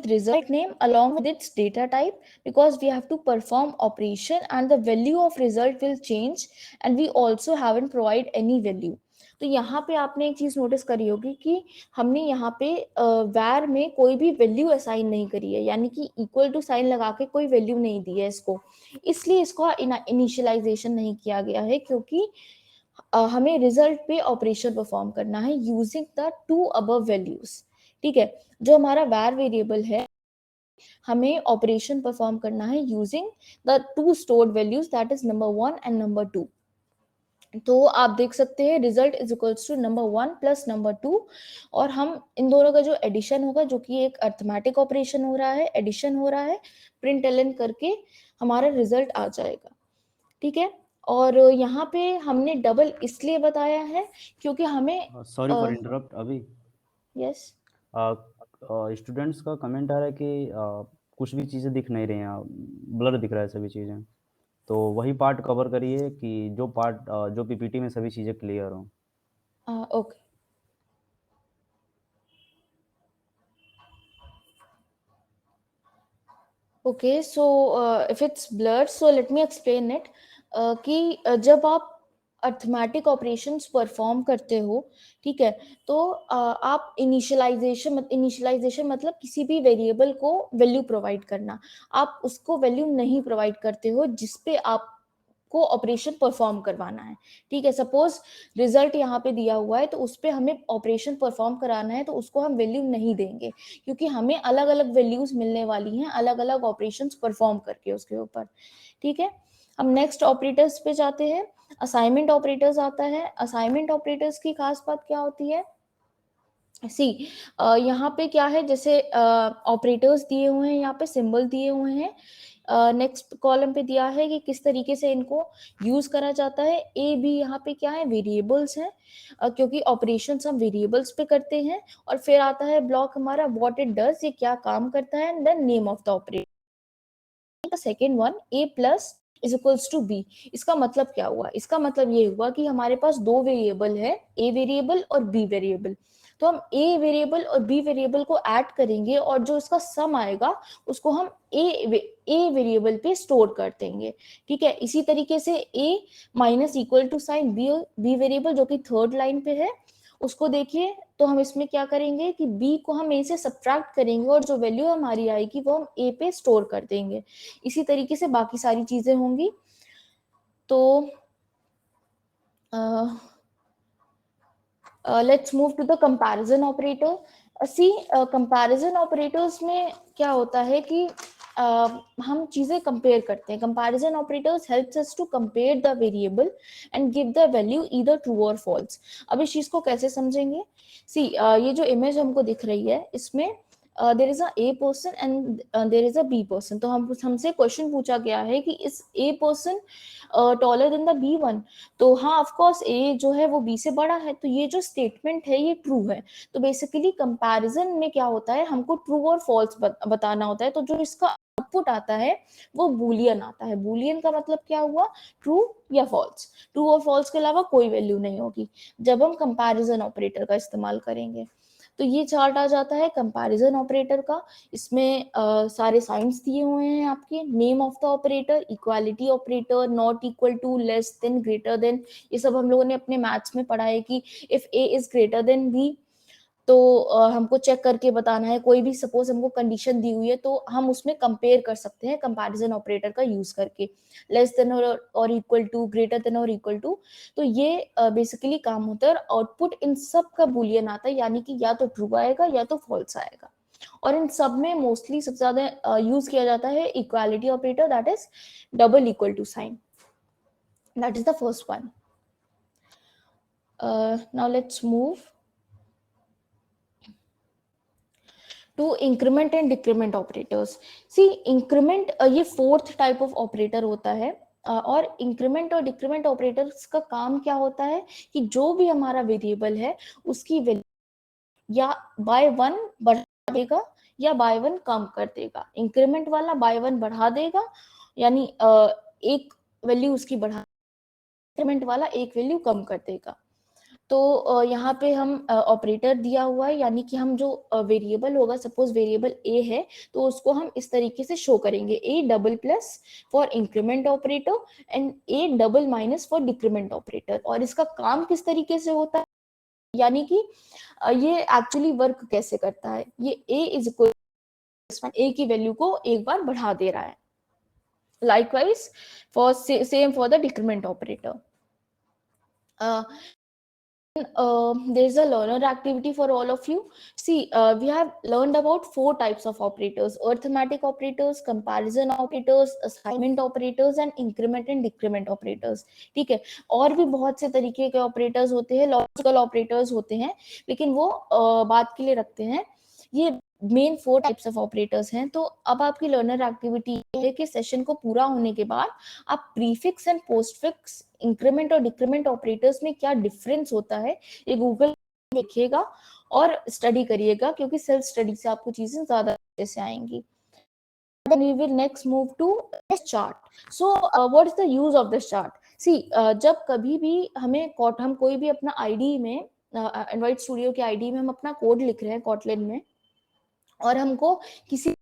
result name along with its data type, because we have to perform operation and the value of result will change, and we also haven't provide any value. तो यहाँ पे आपने एक चीज notice करी होगी कि हमने यहाँ पे var में कोई भी वैल्यू असाइन नहीं करी है, यानी कि इक्वल टू साइन लगा के कोई वैल्यू नहीं दी है इसको, इसलिए इसको इनिशियलाइजेशन नहीं किया गया है, क्योंकि हमें रिजल्ट पे ऑपरेशन परफॉर्म करना है using the to above values. ठीक है, जो हमारा var वेरिएबल है हमें ऑपरेशन परफॉर्म करना है using the two stored values, that is number 1 and number 2। तो आप देख सकते हैं result is equals to number 1 plus number 2, और हम इन दोनों का जो एडिशन होगा, जो कि एक अर्थमेटिक ऑपरेशन हो रहा है, एडिशन हो रहा है, प्रिंट एलन करके हमारा रिजल्ट आ जाएगा। ठीक है, और यहाँ पे हमने डबल इसलिए बताया है क्योंकि हमें सॉरी फॉर इंटरप्ट अभी। यस स्टूडेंट्स का कमेंट आ रहा है कि कुछ भी चीज़ें दिख नहीं रही हैं, ब्लर दिख रहा है सभी चीज़ें, तो वही पार्ट कवर करिए कि जो पार्ट जो पीपीटी में सभी चीज़ें क्लियर हों। Okay, okay, so if it's blurred so let me explain it, कि जब आप अर्थमेटिक ऑपरेशंस परफॉर्म करते हो, ठीक है, तो आप इनिशियलाइजेशन मतलब किसी भी वेरिएबल को वैल्यू प्रोवाइड करना, आप उसको वैल्यू नहीं प्रोवाइड करते हो जिसपे आप को ऑपरेशन परफॉर्म करवाना है। ठीक है, सपोज रिजल्ट यहाँ पे दिया हुआ है तो उस पर हमें ऑपरेशन परफॉर्म कराना है, तो उसको हम वैल्यू नहीं देंगे, क्योंकि हमें अलग अलग वैल्यूज मिलने वाली हैं अलग अलग ऑपरेशंस परफॉर्म करके उसके ऊपर। ठीक है, हम नेक्स्ट ऑपरेटर्स पे जाते हैं। असाइनमेंट ऑपरेटर्स आता है। असाइनमेंट ऑपरेटर्स की खास बात क्या होती है, सी यहाँ पे क्या है, जैसे ऑपरेटर्स दिए हुए हैं, यहाँ पे सिंबल दिए हुए हैं, नेक्स्ट कॉलम पे दिया है कि किस तरीके से इनको यूज करा जाता है। ए बी यहाँ पे क्या है, वेरिएबल्स हैं, क्योंकि ऑपरेशंस हम वेरिएबल्स पे करते हैं। और फिर आता है ब्लॉक हमारा व्हाट इट डज, ये क्या काम करता है, and then name of the operator. Second one a plus is equals to b, इसका मतलब क्या हुआ, इसका मतलब ये हुआ कि हमारे पास दो वेरिएबल है, ए वेरिएबल और बी वेरिएबल, तो हम ए वेरिएबल और बी वेरिएबल को ऐड करेंगे और जो इसका सम आएगा उसको हम ए वेरिएबल पे स्टोर कर देंगे। ठीक है, इसी तरीके से A minus equal to sign B variable जो कि थर्ड लाइन पे है, उसको देखिए तो हम इसमें क्या करेंगे कि b को हम a से सब्ट्रैक्ट करेंगे और जो वैल्यू हमारी आएगी वो हम a पे स्टोर कर देंगे। इसी तरीके से बाकी सारी चीजें होंगी। तो let's move to the comparison operator. See comparison operators में क्या होता है कि हम चीजें कंपेयर करते हैं। Comparison operators helps us to compare the variable and give the value either true और फॉल्स। अब इस चीज को कैसे समझेंगे, सी ये जो इमेज हमको दिख रही है इसमें there is a A person and there is a B person. तो हमसे क्वेश्चन पूछा गया है कि is A person taller than the B one, तो हाँ ऑफ कोर्स ए जो है वो बी से बड़ा है, तो ये जो स्टेटमेंट है ये ट्रू है। तो बेसिकली कंपैरिजन में क्या होता है, हमको ट्रू और फॉल्स बताना होता है। तो जो इसका आउटपुट आता है वो बूलियन आता है। बूलियन का मतलब क्या हुआ, ट्रू या फॉल्स। ट्रू और फॉल्स के अलावा कोई वैल्यू नहीं होगी जब हम कंपैरिजन ऑपरेटर का इस्तेमाल करेंगे। तो ये चार्ट आ जाता है कंपैरिजन ऑपरेटर का। इसमें सारे साइंस दिए हुए हैं आपके, name of the operator, equality operator, not equal to, less than, greater than, ये सब हम लोगों ने अपने मैथ्स में पढ़ा है कि if a is greater than b तो हमको चेक करके बताना है। कोई भी सपोज हमको कंडीशन दी हुई है तो हम उसमें कंपेयर कर सकते हैं कंपैरिजन ऑपरेटर का यूज करके, लेस देन और इक्वल टू, ग्रेटर देन और इक्वल टू। तो ये बेसिकली काम होता है और आउटपुट इन सब का बुलियन आता है, यानी कि या तो ट्रू आएगा या तो फॉल्स आएगा। और इन सब में मोस्टली सबसे ज्यादा यूज किया जाता है equality operator, that is double equal to sign, that is the first one. Now let's move to increment and decrement operators. See increment ये फोर्थ टाइप ऑफ ऑपरेटर होता है। और इंक्रीमेंट और डिक्रीमेंट ऑपरेटर्स का काम क्या होता है कि जो भी हमारा वेरिएबल है उसकी वैल्यू या बाय वन बढ़ा देगा या बाय वन कम कर देगा। इंक्रीमेंट वाला बाय वन बढ़ा देगा, यानी एक वैल्यू उसकी बढ़ा, इंक्रीमेंट वाला एक वैल्यू कम कर देगा। तो यहाँ पे हम ऑपरेटर दिया हुआ है, यानी कि हम जो वेरिएबल होगा, सपोज वेरिएबल ए है, तो उसको हम इस तरीके से शो करेंगे, A double plus for increment operator and A double minus for decrement operator. और इसका काम किस तरीके से होता है, यानी कि ये एक्चुअली वर्क कैसे करता है, ये ए इज इक्वल ए की वैल्यू को एक बार बढ़ा दे रहा है। Likewise for same for the decrement operator. There's a learner activity for all of you. See, we have learned about 4 types of operators: arithmetic operators, comparison operators, assignment operators and increment and decrement operators. ठीक है, और भी बहुत से तरीके के operators होते हैं, लॉजिकल ऑपरेटर्स होते हैं, लेकिन वो बात के लिए रखते हैं। ये मेन 4 टाइप्स ऑफ ऑपरेटर्स हैं। तो अब आपकी लर्नर एक्टिविटी है कि सेशन को पूरा होने के बाद आप प्रीफिक्स एंड पोस्टफिक्स, इंक्रीमेंट और डिक्रीमेंट ऑपरेटर्स में क्या डिफरेंस होता है ये गूगल देखिएगा और स्टडी करिएगा, क्योंकि सेल्फ स्टडी से आपको चीजें ज्यादा अच्छे से आएंगी। Then we will next move to this chart. So what is the use of this chart? See, जब कभी भी हम कोई भी अपना आईडी में, एंड्रॉइड स्टूडियो के आईडी में हम अपना कोड लिख रहे हैं कॉटलिन में, और हमको किसी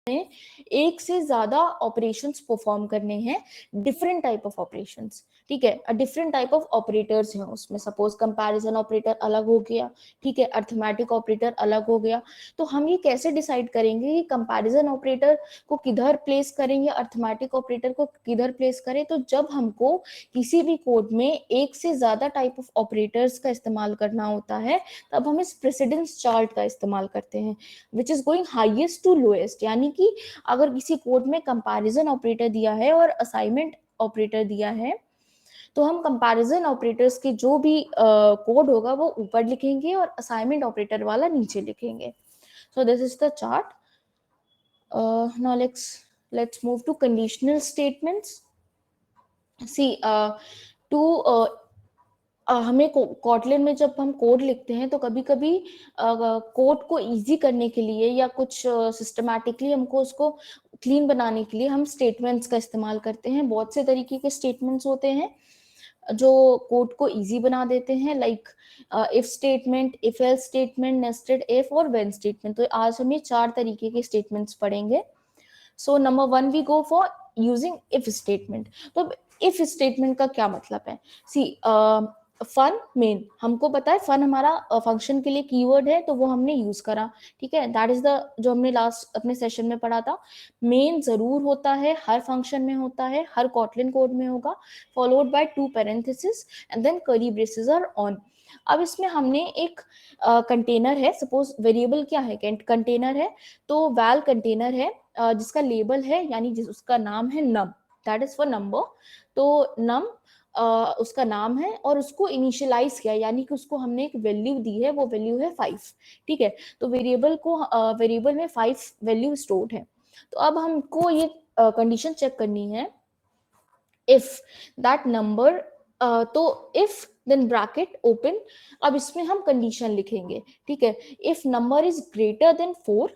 में एक से ज्यादा ऑपरेशंस परफॉर्म करने हैं, डिफरेंट टाइप ऑफ ऑपरेशंस, ठीक है, डिफरेंट टाइप ऑफ ऑपरेटर्स हैं उसमें। सपोज कंपैरिजन ऑपरेटर अलग हो गया, ठीक है, अर्थमेटिक ऑपरेटर अलग हो गया। तो हम ये कैसे डिसाइड करेंगे कि कंपैरिजन ऑपरेटर को किधर प्लेस करें या अर्थमेटिक ऑपरेटर को किधर प्लेस करें? तो जब हमको किसी भी कोड में एक से ज्यादा टाइप ऑफ ऑपरेटर्स का इस्तेमाल करना होता है, तब हम इस प्रेसिडेंस चार्ट का इस्तेमाल करते हैं, which is going highest to lowest. यानी कि अगर किसी कोड में कंपैरिजन ऑपरेटर दिया है और असाइनमेंट ऑपरेटर दिया है, तो हम कंपैरिजन ऑपरेटर्स के जो भी कोड होगा वो ऊपर लिखेंगे और असाइनमेंट ऑपरेटर वाला नीचे लिखेंगे। So this is the chart. Now let's move to conditional statements. See to हमें कॉटलिन में जब हम कोड लिखते हैं तो कभी कभी कोड को इजी करने के लिए या कुछ सिस्टमैटिकली हमको उसको क्लीन बनाने के लिए हम स्टेटमेंट्स का इस्तेमाल करते हैं। बहुत से तरीके के स्टेटमेंट्स होते हैं जो कोड को इजी बना देते हैं, like if statement, if else statement, nested if और व्हेन स्टेटमेंट। तो आज हम ये 4 तरीके के स्टेटमेंट्स पढ़ेंगे। So number 1 we go for using if statement. तो इफ स्टेटमेंट का क्या मतलब है? सी फन मेन, हमको पता है फन हमारा फंक्शन के लिए कीवर्ड है, तो वो हमने यूज करा, ठीक है, दैट इज द जो हमने लास्ट अपने सेशन में पढ़ा था। मेन जरूर होता है, हर फंक्शन में होता है, हर कॉटलिन कोड में होगा, followed by 2 parenthesis and then curly braces are on. अब इसमें हमने एक कंटेनर है, सपोज वेरिएबल क्या है, कंटेनर है, तो वैल कंटेनर है जिसका लेबल है, यानी उसका नाम है नम, दैट इज फॉर नंबर। तो नम उसका नाम है और उसको इनिशियलाइज किया, यानी कि उसको हमने एक वैल्यू दी है, वो वैल्यू है 5, ठीक है। तो वेरिएबल में 5 वैल्यू स्टोर्ड है। तो अब हमको ये कंडीशन चेक करनी है, इफ दैट नंबर, तो इफ देन ब्रैकेट ओपन। अब इसमें हम कंडीशन लिखेंगे, ठीक है, if number is greater than 4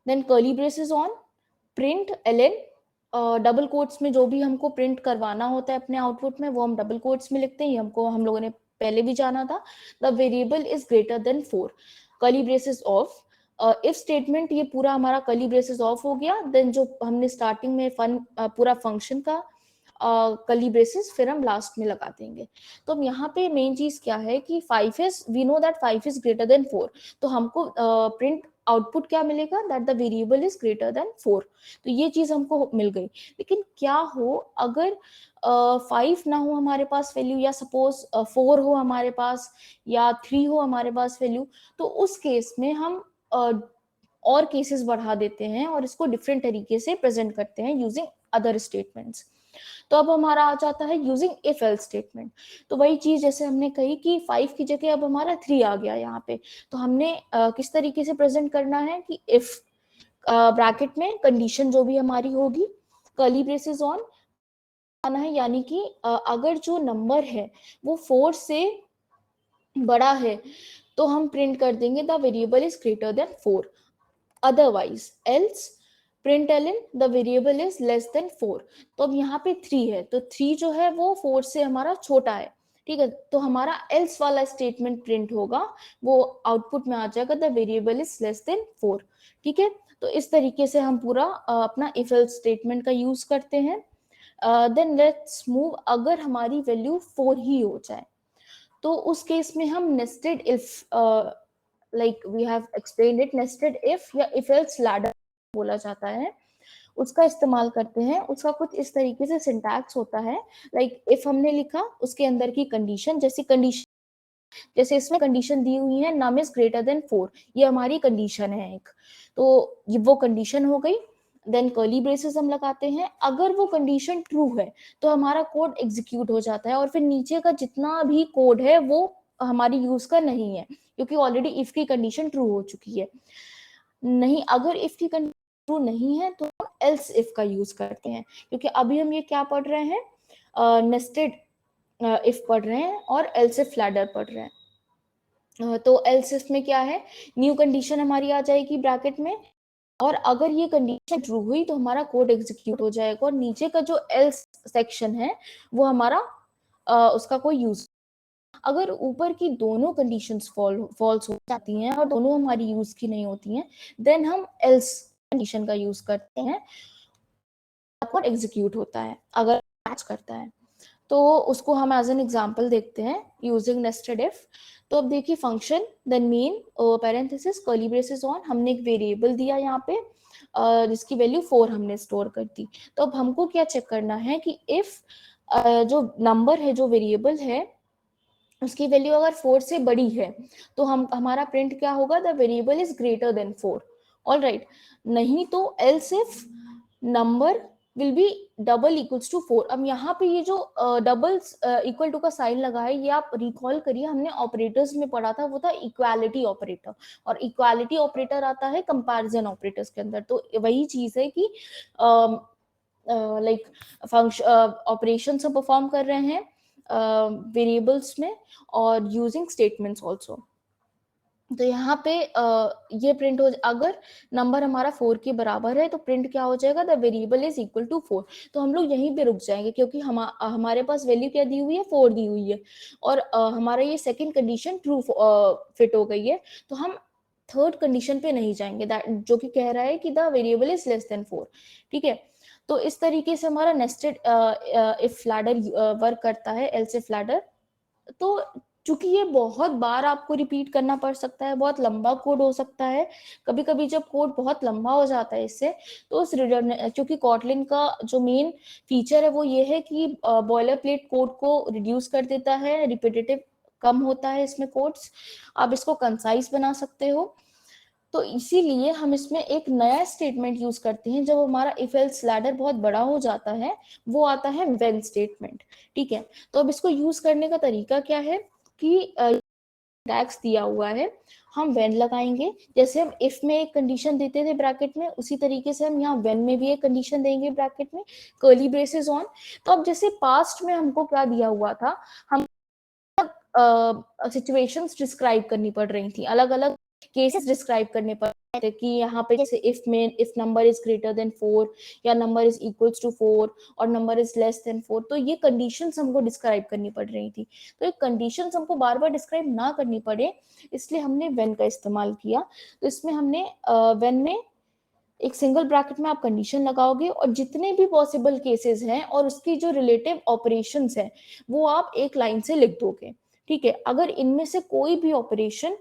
then curly braces on, print ln, double quotes में जो भी हमको प्रिंट करवाना होता है अपने आउटपुट में वो हम डबल कोट्स में लिखते हैं, हम लोगों ने पहले भी जाना था। The variable is greater than 4, curly braces of. If statement ये पूरा हमारा कर्ली ब्रेसेस ऑफ हो गया, देन जो हमने स्टार्टिंग में पूरा फंक्शन का कर्ली ब्रेसेस फिर हम लास्ट में लगा देंगे। तो अब यहाँ पे मेन चीज क्या है कि 5 is, we know that 5 is greater than 4, तो हमको प्रिंट आउटपुट क्या मिलेगा, that the variable is greater than 4। तो ये चीज हमको मिल गई। लेकिन क्या हो अगर 5 ना हो हमारे पास वैल्यू, या सपोज 4 हो हमारे पास, या 3 हो हमारे पास वैल्यू, तो उस केस में हम और केसेस बढ़ा देते हैं और इसको डिफरेंट तरीके से प्रेजेंट करते हैं यूजिंग अदर स्टेटमेंट्स। तो अब हमारा आ जाता है यूजिंग इफ एल्स स्टेटमेंट। तो वही चीज जैसे हमने कही कि 5 की जगह अब हमारा 3 आ गया यहाँ पे, तो हमने किस तरीके से प्रेजेंट करना है कि इफ ब्रैकेट में कंडीशन जो भी हमारी होगी, कर्ली ब्रेसेस ऑन आना है, यानी कि अगर जो नंबर है वो 4 से बड़ा है तो हम प्रिंट कर देंगे the variable is greater than 4, otherwise else print ln the variable is less than 4। तो अब यहाँ पे 3 है, तो 3 जो है वो 4 से हमारा छोटा है, ठीक है, तो हमारा एल्स वाला स्टेटमेंट प्रिंट होगा, वो आउटपुट में आ जाएगा the variable is less than 4। ठीक है, तो इस तरीके से हम पूरा अपना इफ एल्स स्टेटमेंट का यूज करते हैं। देन लेट्स मूव, अगर हमारी वैल्यू 4 ही हो जाए तो उस केस में हम nested if, like we have explained it, nested if या इफ एल्स लैडर बोला जाता है, उसका इस्तेमाल करते हैं। उसका कुछ इस तरीके से सिंटैक्स होता है, लाइक इफ हमने लिखा, उसके अंदर की कंडीशन, जैसे कंडीशन, जैसे इसमें कंडीशन दी हुई है नम इज ग्रेटर देन 4, ये हमारी कंडीशन है एक, तो ये वो कंडीशन हो गई। देन कर्ली ब्रेसेस हम लगाते हैं, अगर वो कंडीशन ट्रू है तो हमारा कोड एग्जीक्यूट हो जाता है, और फिर नीचे का जितना भी कोड है वो हमारी यूज का नहीं है, क्योंकि ऑलरेडी इफ की कंडीशन ट्रू हो चुकी है। नहीं, अगर इफ की कंडीशन ट्रू नहीं है तो हम एल्स इफ का यूज करते हैं, क्योंकि अभी हम ये क्या पढ़ रहे हैं, नेस्टेड इफ पढ़ रहे हैं और एल्स इफ लैडर पढ़ रहे हैं। तो एल्स इफ में क्या है, न्यू कंडीशन हमारी आ जाएगी ब्रैकेट में, और अगर ये कंडीशन ट्रू हुई तो हमारा कोड एग्जीक्यूट हो जाएगा, और नीचे का जो एल्स सेक्शन है वो हमारा उसका कोई यूज, अगर ऊपर की दोनों कंडीशंस फॉल्स हो जाती हैं और दोनों हमारी यूज की नहीं होती हैं, देन हम एल्स कंडीशन का यूज करते हैं, कोड एग्जीक्यूट होता है अगर मैच करता है। तो उसको हम एज एन एग्जांपल देखते हैं यूजिंग नेस्टेड इफ। तो अब देखिए, function then main parenthesis curly braces on, हमने एक वेरिएबल दिया यहाँ पे जिसकी वैल्यू 4 हमने स्टोर कर दी। तो अब हमको क्या चेक करना है कि इफ जो नंबर है, जो वेरिएबल है, उसकी वैल्यू अगर 4 से बड़ी है तो हम, हमारा प्रिंट क्या होगा, the variable is greater than 4। All right, नहीं तो else if number will be double equals to 4। अब यहाँ पे ये जो डबल इक्वल टू का साइन लगा है, ये आप रिकॉल करिए, हमने ऑपरेटर्स में पढ़ा था, वो था इक्वालिटी ऑपरेटर, और इक्वालिटी ऑपरेटर आता है कंपैरिजन ऑपरेटर्स के अंदर। तो वही चीज है कि लाइक फंक्शन ऑपरेशन हम परफॉर्म कर रहे हैं वेरिएबल्स में, और यूजिंग स्टेटमेंट्स आल्सो। तो यहाँ पे ये प्रिंट हो, अगर नंबर हमारा 4 के बराबर है तो प्रिंट क्या हो जाएगा, the variable is equal to 4। तो हम लोग यहीं पे रुक जाएंगे, क्योंकि हमारे पास वैल्यू क्या दी हुई है, 4 दी हुई है, और हमारा ये सेकंड कंडीशन ट्रू फिट हो गई है, तो हम थर्ड कंडीशन पे नहीं जाएंगे, जो कि कह रहा है कि the variable is less than 4। ठीक है, तो इस तरीके से हमारा नेस्टेड इफ लैडर वर्क करता है, एल्स इफ लैडर। तो चूंकि ये बहुत बार आपको रिपीट करना पड़ सकता है, बहुत लंबा कोड हो सकता है, कभी कभी जब कोड बहुत लंबा हो जाता है इससे, तो उस क्योंकि कॉटलिन का जो मेन फीचर है वो ये है कि बॉयलर प्लेट कोड को रिड्यूस कर देता है, रिपीटेटिव कम होता है इसमें कोड्स, आप इसको कंसाइज बना सकते हो। तो इसीलिए हम इसमें एक नया स्टेटमेंट यूज करते हैं जब हमारा इफ एल्स लैडर बहुत बड़ा हो जाता है, वो आता है व्हेन स्टेटमेंट। ठीक है, तो अब इसको यूज करने का तरीका क्या है कि टैक्स दिया हुआ है, हम व्हेन लगाएंगे, जैसे हम इफ में एक कंडीशन देते थे ब्रैकेट में, उसी तरीके से हम यहाँ व्हेन में भी एक कंडीशन देंगे ब्रैकेट में, कर्ली ब्रेसेस ऑन। तो अब जैसे पास्ट में हमको क्या दिया हुआ था, हम सिचुएशंस डिस्क्राइब करनी पड़ रही थी, अलग अलग केसेस डिस्क्राइब करने पड़ रहे थे, कि यहाँ पे जैसे इफ में, if number is greater than 4, या नंबर इज इक्वल्स टू 4, और नंबर इज लेस देन 4, तो ये कंडीशंस हमको डिस्क्राइब करनी पड़ रही थी। तो ये कंडीशंस हमको बार बार डिस्क्राइब ना करनी पड़े, इसलिए हमने व्हेन का इस्तेमाल किया। तो इसमें हमने व्हेन में एक सिंगल ब्रैकेट में आप कंडीशन लगाओगे, और जितने भी पॉसिबल केसेस हैं और उसकी जो रिलेटिव ऑपरेशंस हैं वो आप एक लाइन से लिख दोगे। ठीक है, अगर इनमें से कोई भी ऑपरेशन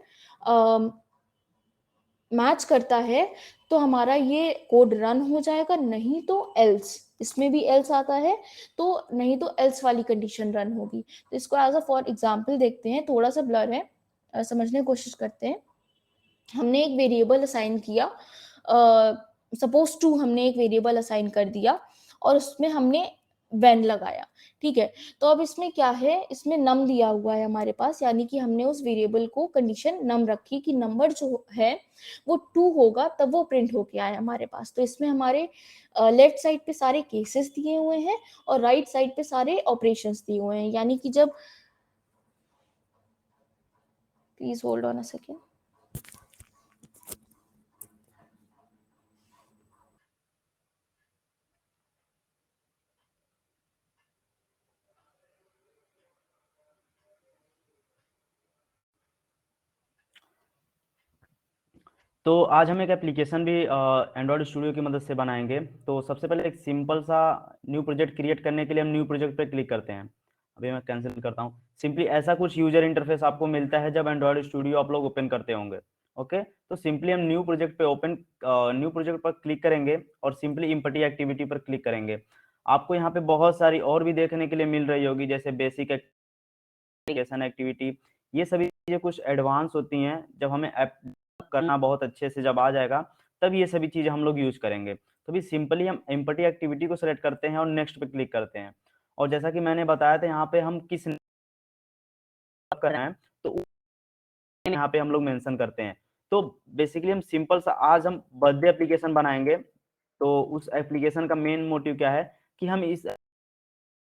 मैच करता है तो हमारा ये कोड रन हो जाएगा, नहीं तो एल्स, इसमें भी एल्स आता है, तो नहीं तो एल्स वाली कंडीशन रन होगी। तो इसको एज अ फॉर एग्जांपल देखते हैं, थोड़ा सा ब्लर है, समझने की कोशिश करते हैं। हमने एक वेरिएबल असाइन किया, सपोज टू, हमने एक वेरिएबल असाइन कर दिया और उसमें हमने व्हेन लगाया। ठीक है, तो अब इसमें क्या है, इसमें नम दिया हुआ है हमारे पास, यानी कि हमने उस वेरिएबल को कंडीशन नम रखी कि नंबर जो है वो 2 होगा तब वो प्रिंट होके आया हमारे पास। तो इसमें हमारे लेफ्ट साइड पे सारे केसेस दिए हुए हैं और राइट साइड पे सारे ऑपरेशंस दिए हुए हैं, यानी कि जब, please hold on a second. तो आज हम एक एप्लीकेशन भी एंड्रॉयड स्टूडियो की मदद से बनाएंगे। तो सबसे पहले एक सिंपल सा न्यू प्रोजेक्ट क्रिएट करने के लिए हम न्यू प्रोजेक्ट पे क्लिक करते हैं। अभी मैं कैंसिल करता हूँ। सिंपली ऐसा कुछ यूजर इंटरफेस आपको मिलता है जब एंड्रॉयड स्टूडियो आप लोग ओपन करते होंगे। ओके, तो सिंपली हम न्यू प्रोजेक्ट पे न्यू प्रोजेक्ट पर क्लिक करेंगे और सिंपली इम्पटी एक्टिविटी पर क्लिक करेंगे। आपको यहाँ पे बहुत सारी और भी देखने के लिए मिल रही होगी, जैसे बेसिक एप्लीकेशन एक्टिविटी। ये सभी चीजें कुछ एडवांस होती हैं, जब हमें ऐप करना बहुत अच्छे से जब आ जाएगा तब ये सभी चीजें हम लोग यूज करेंगे। तो भी सिंपली हम एम्पटी एक्टिविटी को सिलेक्ट करते हैं और नेक्स्ट पे क्लिक करते हैं। और जैसा कि मैंने बताया था, यहाँ पे हम किस कर रहे हैं तो यहाँ पे हम लोग मेंशन करते हैं। तो बेसिकली हम सिंपल सा आज हम बर्थडे एप्लीकेशन बनाएंगे। तो उस एप्लीकेशन का मेन मोटिव क्या है कि हम इस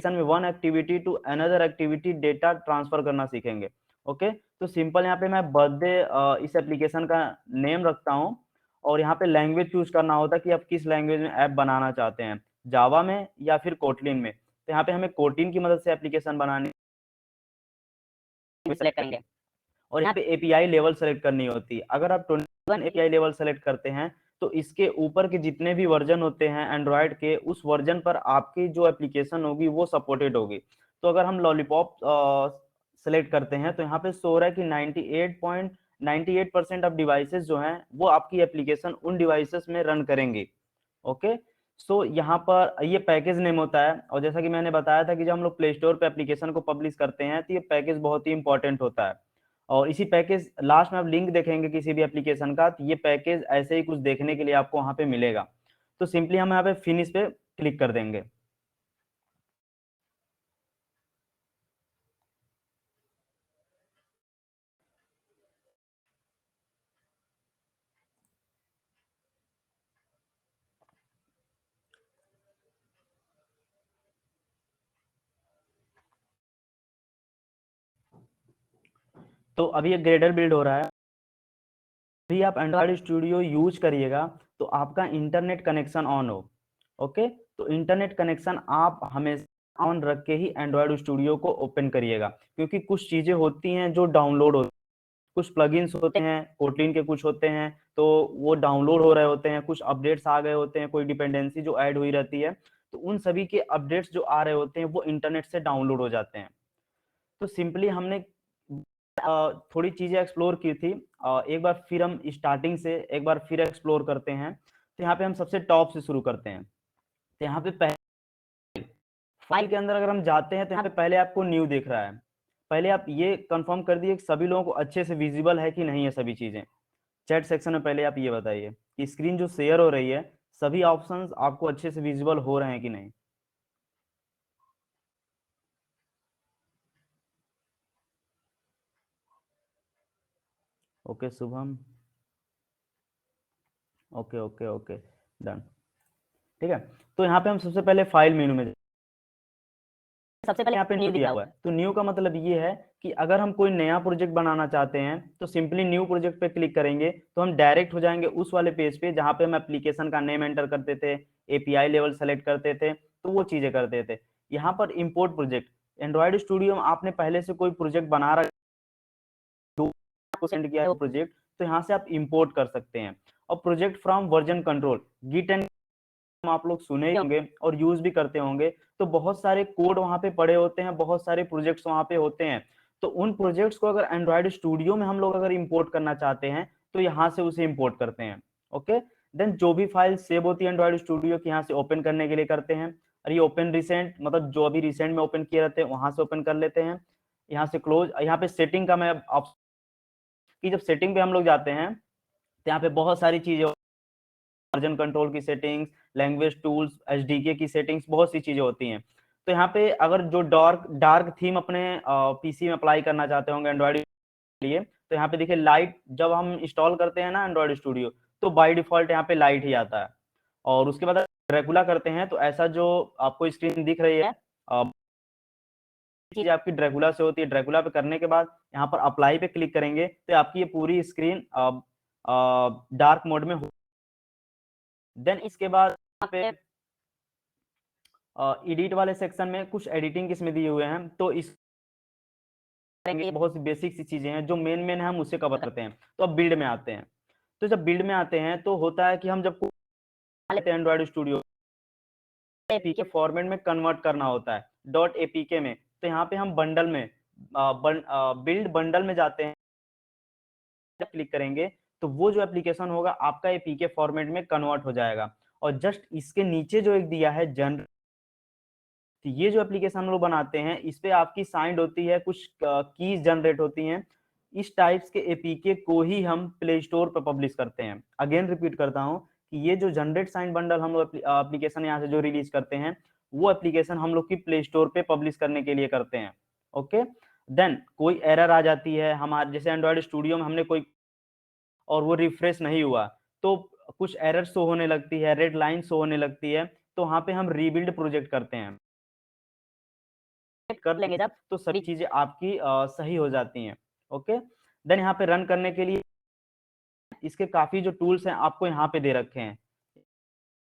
में one activity to another activity data transfer करना सीखेंगे। ओके, तो सिंपल यहाँ पे मैं बर्थडे इस एप्लीकेशन का नेम रखता हूँ और यहाँ पे लैंग्वेज चूज करना होता है कि आप किस लैंग्वेज में ऐप बनाना चाहते हैं, जावा में या फिर कोटलिन में। तो यहाँ पे हमें कोटलिन की मदद से एप्लीकेशन बनानी सेलेक्ट करेंगे और यहाँ पे एपीआई लेवल सेलेक्ट करनी होती है। अगर आप 21 एपीआई लेवल सेलेक्ट करते हैं तो इसके ऊपर के जितने भी वर्जन होते हैं एंड्रॉयड के, उस वर्जन पर आपकी जो एप्लीकेशन होगी वो सपोर्टेड होगी। तो अगर हम लॉलीपॉप सेलेक्ट करते हैं तो यहाँ पे शो रहा है कि 98% ऑफ डिवाइसेस जो हैं वो आपकी एप्लीकेशन उन डिवाइसेस में रन करेंगी। ओके, सो यहाँ पर ये पैकेज नेम होता है। और जैसा कि मैंने बताया था कि जब हम लोग प्ले स्टोर पे एप्लीकेशन को पब्लिश करते हैं तो ये पैकेज बहुत ही इंपॉर्टेंट होता है। और इसी पैकेज लास्ट में आप लिंक देखेंगे किसी भी एप्लीकेशन का, तो ये पैकेज ऐसे ही कुछ देखने के लिए आपको वहां पे मिलेगा। तो सिंपली हम यहाँ पे फिनिश पे क्लिक कर देंगे। तो अभी ये ग्रेडर बिल्ड हो रहा है। अभी आप एंड्रॉयड स्टूडियो यूज करिएगा तो आपका इंटरनेट कनेक्शन ऑन हो। ओके, तो इंटरनेट कनेक्शन आप हमेशा ऑन रख के ही एंड्रॉयड स्टूडियो को ओपन करिएगा, क्योंकि कुछ चीजें होती हैं जो डाउनलोड होती हैं। कुछ प्लगइन्स होते हैं, कोटलिन के कुछ होते हैं, तो वो डाउनलोड हो रहे होते हैं, कुछ अपडेट्स आ गए होते हैं, कोई डिपेंडेंसी जो ऐड हुई रहती है, तो उन सभी के अपडेट्स जो आ रहे होते हैं वो इंटरनेट से डाउनलोड हो जाते हैं। तो सिंपली हमने थोड़ी चीजें एक्सप्लोर की थी। एक बार फिर हम स्टार्टिंग से एक बार फिर एक्सप्लोर करते हैं। तो यहाँ पे हम सबसे टॉप से शुरू करते हैं। तो यहाँ पे फाइल के अंदर अगर हम जाते हैं तो यहाँ पे पहले आपको न्यू दिख रहा है। पहले आप ये कंफर्म कर दिए कि सभी लोगों को अच्छे से विजिबल है कि नहीं है सभी चीजें। चैट सेक्शन में पहले आप ये बताइए कि स्क्रीन जो शेयर हो रही है सभी ऑप्शंस आपको अच्छे से विजिबल हो रहे हैं कि नहीं। Okay Shubham, okay okay okay, done. ठीक है, तो यहाँ पे हम सबसे पहले फाइल मेनू में सबसे पहले यहाँ पे न्यू दिया हुआ है। तो न्यू का मतलब ये है कि अगर हम कोई नया प्रोजेक्ट बनाना चाहते हैं तो सिंपली न्यू प्रोजेक्ट पे क्लिक करेंगे तो हम डायरेक्ट हो जाएंगे उस वाले पेज पे जहाँ पे हम एप्लीकेशन का नेम एंटर करते थे, एपीआई लेवल सेलेक्ट करते थे, तो वो चीजें करते थे। यहाँ पर इम्पोर्ट प्रोजेक्ट, एंड्रॉयड स्टूडियो में आपने पहले से कोई प्रोजेक्ट बना रखा, जो आपको सेंड किया है वो प्रोजेक्ट, तो यहाँ से आप इम्पोर्ट कर सकते हैं। और project from version control, Git and आप लोग सुने ही होंगे और यूज भी करते होंगे। तो बहुत सारे कोड वहां पे पड़े होते हैं, बहुत सारे प्रोजेक्ट्स वहां पे होते हैं। तो उन प्रोजेक्ट्स को अगर एंड्रॉयड स्टूडियो में हम लोग अगर इंपोर्ट करना चाहते हैं तो यहाँ से उसे इंपोर्ट करते हैं। ओके, देन जो भी फाइल सेव होती है एंड्रॉयड स्टूडियो की, यहाँ से ओपन करने के लिए करते हैं। और ये ओपन रिसेंट मतलब जो अभी रिसेंट में ओपन किए रहते हैं वहां से ओपन कर लेते हैं। यहाँ से क्लोज। यहाँ पे सेटिंग का मैं कि जब सेटिंग पे हम लोग जाते हैं तो यहाँ पे बहुत सारी चीजें, वर्जन कंट्रोल की सेटिंग्स, लैंग्वेज टूल्स, एचडीके की सेटिंग्स, बहुत सी चीजें होती हैं। तो यहाँ पे अगर जो डार्क डार्क थीम अपने पीसी में अप्लाई करना चाहते होंगे एंड्रॉइड के लिए, तो यहाँ पे देखिए लाइट, जब हम इंस्टॉल करते हैं ना एंड्रॉइड स्टूडियो तो बाय डिफॉल्ट यहाँ पे लाइट ही आता है। और उसके बाद ड्रैकुला करते हैं तो ऐसा जो आपको स्क्रीन दिख रही है चीज आपकी ड्रैकुला से होती है। ड्रैकुला पे करने के बाद यहाँ पर अप्लाई पे क्लिक करेंगे तो आपकी ये पूरी स्क्रीन डार्क मोड में हो। देन इसके बाद यहाँ पे एडिट वाले सेक्शन में कुछ एडिटिंग इसमें दिए हुए हैं, तो इस बहुत सी बेसिक सी चीजें हैं जो मेन मेन है, हम उससे कवर करते हैं। तो अब बिल्ड में आते हैं। तो जब बिल्ड में आते हैं तो होता है कि हम जब लेते हैं एंड्रॉइड स्टूडियो एपीके फॉर्मेट में कन्वर्ट करना होता है डॉट एपीके में, तो यहाँ पे हम बंडल में बिल्ड बंडल में जाते हैं, जब क्लिक करेंगे तो वो जो एप्लीकेशन होगा आपका एपीके फॉर्मेट में कन्वर्ट हो जाएगा। और जस्ट इसके नीचे जो एक दिया है जनरल, तो ये जो एप्लीकेशन हम लोग बनाते हैं इस पे आपकी साइंड होती है, कुछ कीज जनरेट होती हैं, इस टाइप्स के एपीके को ही हम प्ले स्टोर पर पब्लिश करते हैं। अगेन रिपीट करता हूं कि ये जो जनरेट साइंड बंडल हम लोग एप्लीकेशन यहाँ से जो रिलीज करते हैं वो एप्लीकेशन हम लोग की प्ले स्टोर पे पब्लिश करने के लिए करते हैं। ओके, देन कोई एरर आ जाती है हमारे, जैसे एंड्रॉइड स्टूडियो में हमने कोई और वो रिफ्रेश नहीं हुआ तो कुछ एरर शो होने लगती है, रेड लाइन शो होने लगती है, तो वहां पे हम रीबिल्ड प्रोजेक्ट करते हैं। कर लेंगे जब तो सभी चीजें आपकी सही हो जाती हैं। ओके, देन यहाँ पे रन करने के लिए इसके काफी जो टूल्स हैं आपको यहाँ पे दे रखे हैं,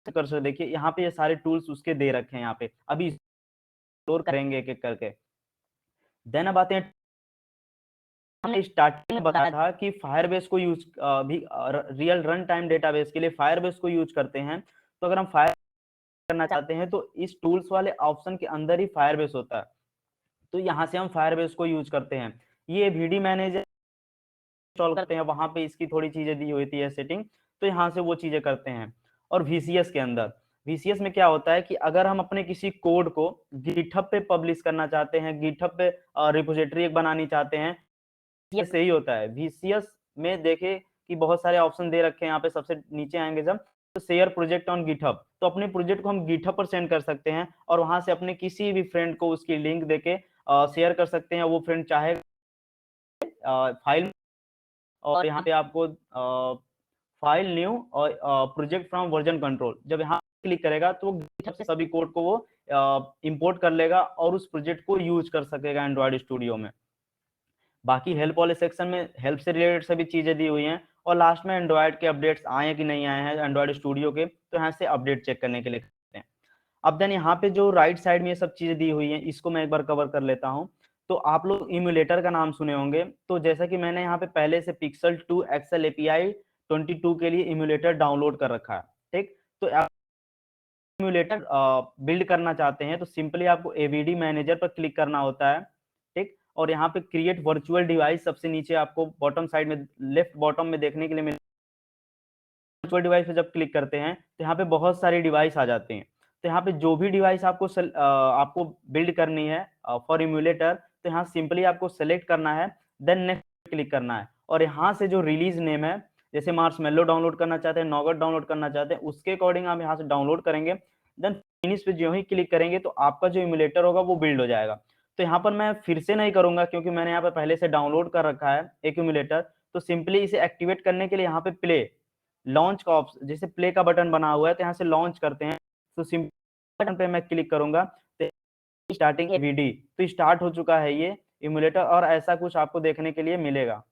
कर सकते देखिए यहाँ पे ये सारे टूल्स उसके दे रखे हैं यहाँ पे, अभी एक्सप्लोर करेंगे एक एक करके। देन अब आते हैं, हमने स्टार्टिंग में बताया था कि फायरबेस को यूज भी रियल रन टाइम डेटाबेस के लिए फायरबेस को यूज करते हैं। तो अगर हम फायर करना चाहते हैं तो इस टूल्स वाले ऑप्शन के अंदर ही फायरबेस होता है, तो यहाँ से हम फायरबेस को यूज करते हैं। ये वीडी मैनेजर इंस्टॉल करते हैं, वहां पे इसकी थोड़ी चीजें दी हुई थी है सेटिंग, तो यहाँ से वो चीजें करते हैं। और VCS के अंदर, VCS में क्या होता है कि अगर हम अपने किसी कोड को गिटहब पे पब्लिश करना चाहते हैं, गिटहब पे रिपोजिटरी एक बनानी चाहते हैं, ये सही होता है। VCS में देखे कि बहुत सारे ऑप्शन दे रखे हैं, यहाँ पे सबसे नीचे आएंगे जब तो शेयर प्रोजेक्ट ऑन गिटहब, तो अपने प्रोजेक्ट को हम गिटहब पर सेंड कर सकते हैं और वहां से अपने किसी भी फ्रेंड को उसकी लिंक देके शेयर कर सकते हैं। वो फ्रेंड चाहे फाइल, और यहाँ पे आपको फाइल न्यू और प्रोजेक्ट फ्रॉम वर्जन कंट्रोल, जब यहाँ क्लिक करेगा तो गिटहब से सभी कोड को वो इंपोर्ट कर लेगा और उस प्रोजेक्ट को यूज कर सकेगा एंड्रॉइड स्टूडियो में। बाकी हेल्प वाले सेक्शन में हेल्प से रिलेटेड सभी चीजें दी हुई हैं, और लास्ट में एंड्रॉइड के अपडेट्स आए हैं कि नहीं आए हैं एंड्रॉइड स्टूडियो के, तो यहाँ से अपडेट चेक करने के लिए करते हैं। अब देन यहाँ पे जो राइट साइड में ये सब चीजें दी हुई हैं इसको मैं एक बार कवर कर लेता हूँ। तो आप लोग इम्यूलेटर का नाम सुने होंगे, तो जैसा कि मैंने यहाँ पे पहले से पिक्सल 2 एक्सेल एपीआई 22 के लिए इम्यूलेटर डाउनलोड कर रखा है। ठीक, तो इम्यूलेटर बिल्ड करना चाहते हैं तो सिंपली आपको एवीडी मैनेजर पर क्लिक करना होता है। ठीक, और यहाँ पे क्रिएट वर्चुअल डिवाइस सबसे नीचे आपको बॉटम साइड में लेफ्ट बॉटम में देखने के लिए मिलेगा। वर्चुअल डिवाइस पे जब क्लिक करते हैं तो यहाँ पे बहुत सारी डिवाइस आ जाते हैं, तो यहाँ पे जो भी डिवाइस आपको बिल्ड करनी है फॉर इम्यूलेटर, तो यहाँ सिंपली आपको सेलेक्ट करना है, देन नेक्स्ट क्लिक करना है, और यहाँ से जो रिलीज नेम है, जैसे मार्शमेलो डाउनलोड करना चाहते हैं, नॉगट डाउनलोड करना चाहते हैं, उसके अकॉर्डिंग आप यहाँ से डाउनलोड करेंगे। देन फिनिश पे जो ही क्लिक करेंगे तो आपका जो इम्यूलेटर होगा वो बिल्ड हो जाएगा। तो यहाँ पर मैं फिर से नहीं करूंगा क्योंकि मैंने यहाँ पे पहले से डाउनलोड कर रखा है एक इम्यूलेटर, तो सिंपली इसे एक्टिवेट करने के लिए यहाँ पे प्ले लॉन्च का ऑप्शन, जैसे प्ले का बटन बना हुआ है तो यहाँ से लॉन्च करते हैं, तो सिंपल बटन पे मैं क्लिक करूंगा तो स्टार्टिंग एवीडी, तो स्टार्ट हो चुका है ये इम्यूलेटर, और ऐसा कुछ आपको देखने के लिए मिलेगा,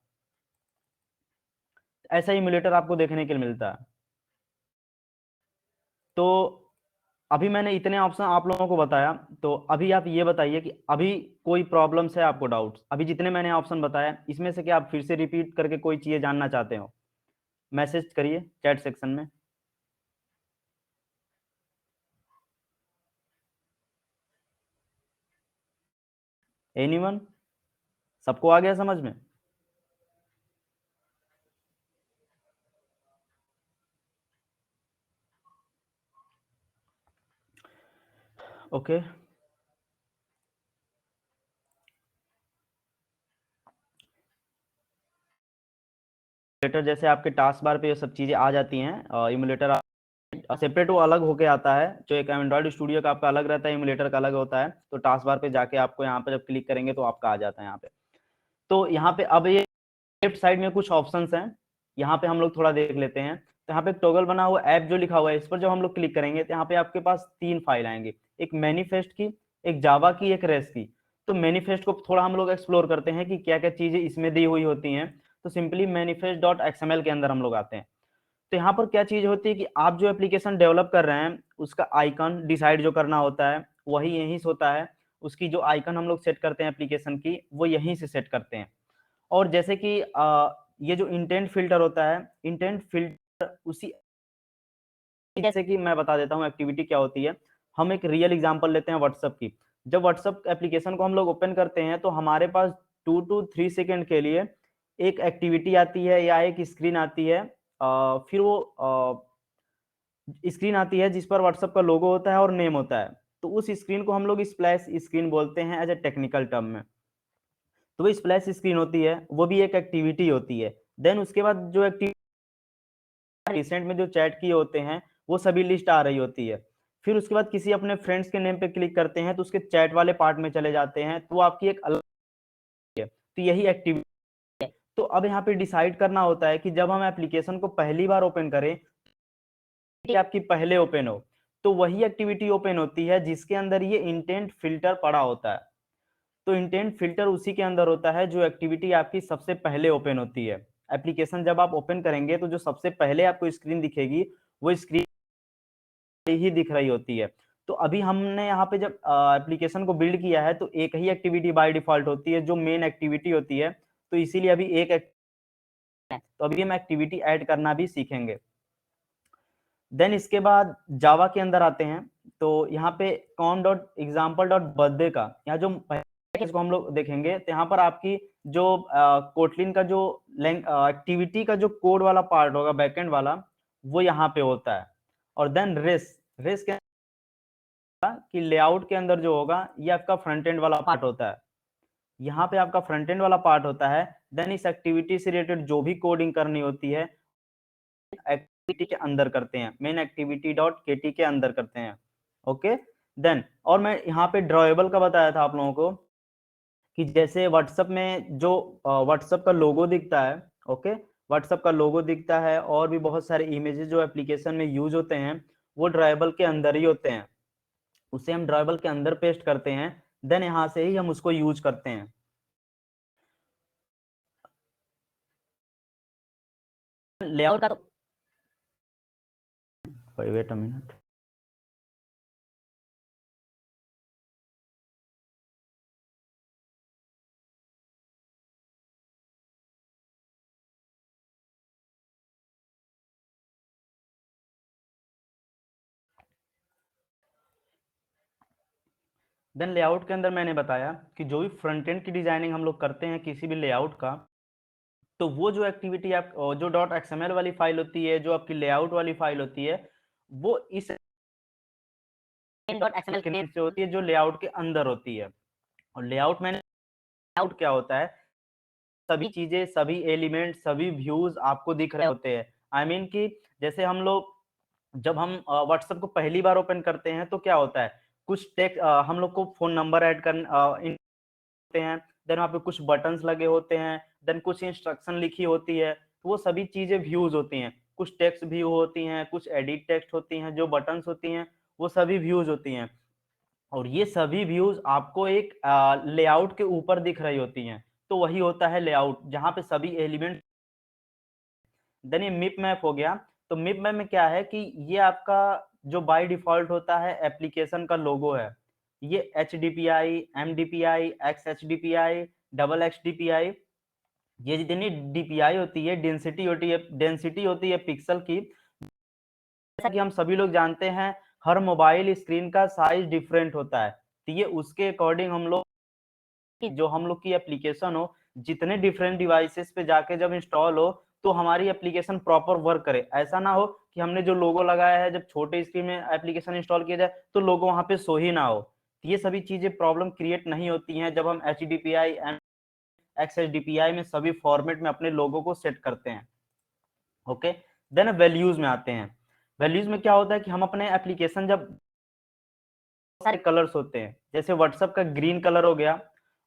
ऐसा इम्यूलेटर आपको देखने के लिए मिलता है। तो अभी मैंने इतने ऑप्शन आप लोगों को बताया, तो अभी आप ये बताइए कि अभी कोई प्रॉब्लम्स है आपको, डाउट्स, अभी जितने मैंने ऑप्शन बताया इसमें से क्या आप फिर से रिपीट करके कोई चीजें जानना चाहते हो, मैसेज करिए चैट सेक्शन में। एनीवन, सबको आ गया समझ में? ओके, इम्यूलेटर जैसे आपके टास्क बार पे ये सब चीजें आ जाती हैं, इम्यूलेटर सेपरेट वो अलग होके आता है, जो एक एंड्रॉइड स्टूडियो का आपका अलग रहता है, इम्यूलेटर का अलग होता है, तो टास्क बार पे जाके आपको यहाँ पे जब क्लिक करेंगे तो आपका आ जाता है यहाँ पे। तो यहाँ पे अब ये लेफ्ट साइड में कुछ ऑप्शंस हैं, यहाँ पे हम लोग थोड़ा देख लेते हैं। तो यहाँ पे टॉगल बना हुआ ऐप जो लिखा हुआ है, इस पर जब हम लोग क्लिक करेंगे तो यहाँ पे आपके पास 3 फाइल आएंगे, एक मैनिफेस्ट की, एक जावा की, एक रेस्ट की। तो मैनिफेस्ट को थोड़ा हम लोग एक्सप्लोर करते हैं कि क्या क्या चीजें इसमें दी हुई होती हैं। तो सिंपली मैनिफेस्ट डॉट एक्सएमएल के अंदर हम लोग आते हैं। तो यहाँ पर क्या चीज होती है कि आप जो एप्लीकेशन डेवलप कर रहे हैं उसका आइकन डिसाइड जो करना होता है वही यहीं से होता है। उसकी जो आइकन हम लोग सेट करते हैं एप्लीकेशन की, वो यहीं से सेट करते हैं। और जैसे कि ये जो इंटेंट फिल्टर होता है, इंटेंट फिल्टर उसी, जैसे कि मैं बता देता हूँ एक्टिविटी क्या होती है। हम एक रियल एग्जांपल लेते हैं व्हाट्सएप की। जब व्हाट्सएप एप्लीकेशन को हम लोग ओपन करते हैं तो हमारे पास 2 to 3 सेकंड के लिए एक एक्टिविटी आती है या एक स्क्रीन आती है। फिर वो स्क्रीन आती है जिस पर व्हाट्सएप का लोगो होता है और नेम होता है। तो उस स्क्रीन को हम लोग स्प्लैश स्क्रीन बोलते हैं एज ए टेक्निकल टर्म में। तो वो स्प्लैश स्क्रीन होती है, वो भी एक एक्टिविटी होती है। देन उसके बाद जो एक्टिविटी रिसेंट में जो चैट किए होते हैं वो सभी लिस्ट आ रही होती है। फिर उसके बाद किसी अपने फ्रेंड्स के नेम पे क्लिक करते हैं तो उसके चैट वाले पार्ट में चले जाते हैं, तो वो आपकी एक अलग है। तो यही एक्टिविटी है। तो अब यहाँ पे डिसाइड करना होता है कि जब हम एप्लीकेशन को पहली बार ओपन करें कि आपकी पहले ओपन हो, तो वही एक्टिविटी ओपन होती है जिसके अंदर ये इंटेंट फिल्टर पड़ा होता है। तो इंटेंट फिल्टर उसी के अंदर होता है जो एक्टिविटी आपकी सबसे पहले ओपन होती है। एप्लीकेशन जब आप ओपन करेंगे तो जो सबसे पहले आपको स्क्रीन दिखेगी वो स्क्रीन ही दिख रही होती है। तो अभी हमने यहाँ पे जब एप्लीकेशन को बिल्ड किया है तो एक ही एक्टिविटी बाय डिफॉल्ट होती है जो मेन एक्टिविटी होती है। तो इसीलिए अभी तो अभी हम एक्टिविटी ऐड करना भी सीखेंगे। देन इसके बाद जावा के अंदर आते हैं। तो यहाँ पे com.example.birthday का यहाँ जो पैकेज को हम लोग देखेंगे तो यहाँ पर आपकी जो कोटलिन का जो एक्टिविटी का जो कोड वाला पार्ट होगा बैकएंड वाला वो यहाँ पे होता है। और देन रेस के कि लेआउट के अंदर जो होगा ये आपका फ्रंट एंड वाला पार्ट होता है। यहाँ पे आपका फ्रंट एंड वाला पार्ट होता है। देन इस एक्टिविटी से रिलेटेड जो भी कोडिंग करनी होती है एक्टिविटी के अंदर करते हैं, मेन एक्टिविटी डॉट केटी के अंदर करते हैं। ओके देन और मैं यहाँ पे ड्रॉएबल का बताया था आप लोगों को कि जैसे व्हाट्सएप में जो व्हाट्सएप का लोगो दिखता है। ओके व्हाट्सएप का लोगो दिखता है और भी बहुत सारे इमेजेस जो एप्लीकेशन में यूज होते हैं वो ड्रॉएबल के अंदर ही होते हैं। उसे हम ड्रॉएबल के अंदर पेस्ट करते हैं, देन यहाँ से ही हम उसको यूज करते हैं। लेआउट का तो wait a minute. Then layout के अंदर मैंने बताया कि जो भी फ्रंट एंड की डिजाइनिंग हम लोग करते हैं किसी भी लेआउट का, तो वो जो एक्टिविटी आप जो डॉट एक्सएमएल वाली फाइल होती है, जो आपकी लेआउट वाली फाइल होती है, वो इस डॉट एक्सएमएल के नेम से होती है जो लेआउट के अंदर होती है। और लेआउट मैंने लेआउट क्या होता है, सभी चीजें, सभी एलिमेंट, सभी व्यूज आपको दिख रहे होते हैं। आई मीन कि जैसे हम लोग जब हम व्हाट्सएप को पहली बार ओपन करते हैं तो क्या होता है, कुछ टेक्स्ट हम लोग को फोन नंबर ऐड कर होते हैं, देन वहाँ पे कुछ बटन्स लगे होते हैं, देन कुछ इंस्ट्रक्शन लिखी होती है, तो वो सभी चीजें व्यूज होती हैं। कुछ टेक्स्ट व्यू होती हैं, कुछ एडिट टेक्स्ट होती हैं, जो बटन्स होती हैं वो सभी व्यूज होती हैं। और ये सभी व्यूज आपको एक लेआउट के ऊपर दिख रही होती हैं। तो वही होता है लेआउट जहाँ पे सभी एलिमेंट। देन ये मिप मैप हो गया। तो मिप मैप में क्या है कि ये आपका जो बाय डिफॉल्ट होता है एप्लीकेशन का लोगो है। ये HDPI, MDPI, XHDPI, XXDPI, ये जितनी DPI होती है, डेंसिटी होती है पिक्सल की। जैसा कि हम सभी लोग जानते हैं हर मोबाइल स्क्रीन का साइज डिफरेंट होता है। तो ये उसके अकॉर्डिंग हम लोग जो हम लोग की एप्लीकेशन हो, जितने डिफरेंट डिवाइसेस पे जाके जब इंस्टॉल हो तो हमारी एप्लीकेशन प्रॉपर वर्क करे। ऐसा ना हो कि हमने जो लोगो लगाया है जब छोटे स्क्रीन में एप्लीकेशन इंस्टॉल किया जाए तो लोगो वहां पे शो ही ना हो। ये सभी चीजें प्रॉब्लम क्रिएट नहीं होती हैं जब हम HDPI एंड XHDPI में सभी फॉर्मेट में अपने लोगो को सेट करते हैं। ओके देन वैल्यूज में आते हैं। वैल्यूज में क्या होता है कि हम अपने एप्लीकेशन जब सारे कलर्स होते हैं, जैसे व्हाट्सएप का ग्रीन कलर हो गया,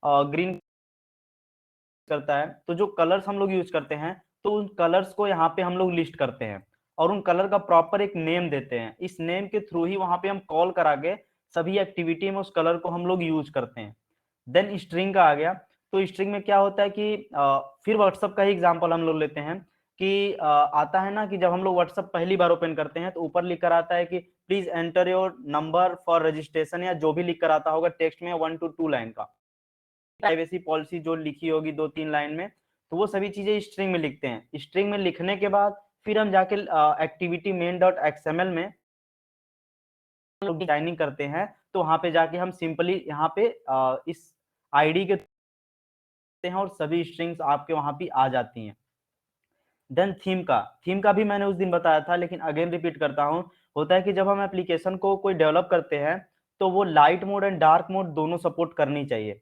ग्रीन करता है, तो जो कलर्स हम लोग यूज करते हैं तो उन कलर्स को यहाँ पे हम लोग लिस्ट करते हैं और उन कलर का प्रॉपर एक नेम देते हैं। इस नेम के थ्रू ही वहां पे हम कॉल करा के सभी एक्टिविटी में उस कलर को हम लोग यूज करते हैं। देन स्ट्रिंग का आ गया। तो स्ट्रिंग में क्या होता है कि फिर व्हाट्सएप का ही एग्जाम्पल हम लोग लेते हैं कि आता है ना कि जब हम लोग व्हाट्सएप पहली बार ओपन करते हैं तो ऊपर लिख कर आता है कि please enter your number for registration, या जो भी लिख कर आता होगा टेक्स्ट में 1 to 2 लाइन का प्राइवेसी पॉलिसी जो लिखी होगी 2-3 लाइन में, तो वो सभी चीजें स्ट्रिंग में लिखते हैं। स्ट्रिंग में लिखने के बाद फिर हम जाके एक्टिविटी मेन डॉट एक्सएमएल में लोग डिजाइनिंग करते हैं, तो वहां पे जाके हम सिंपली यहाँ पे इस आईडी के हैं और सभी स्ट्रिंग्स आपके वहां पे आ जाती हैं। देन थीम का भी मैंने उस दिन बताया था, लेकिन अगेन रिपीट करता हूं। होता है कि जब हम एप्लीकेशन को कोई डेवलप करते हैं तो वो light mode and dark mode दोनों सपोर्ट करनी चाहिए।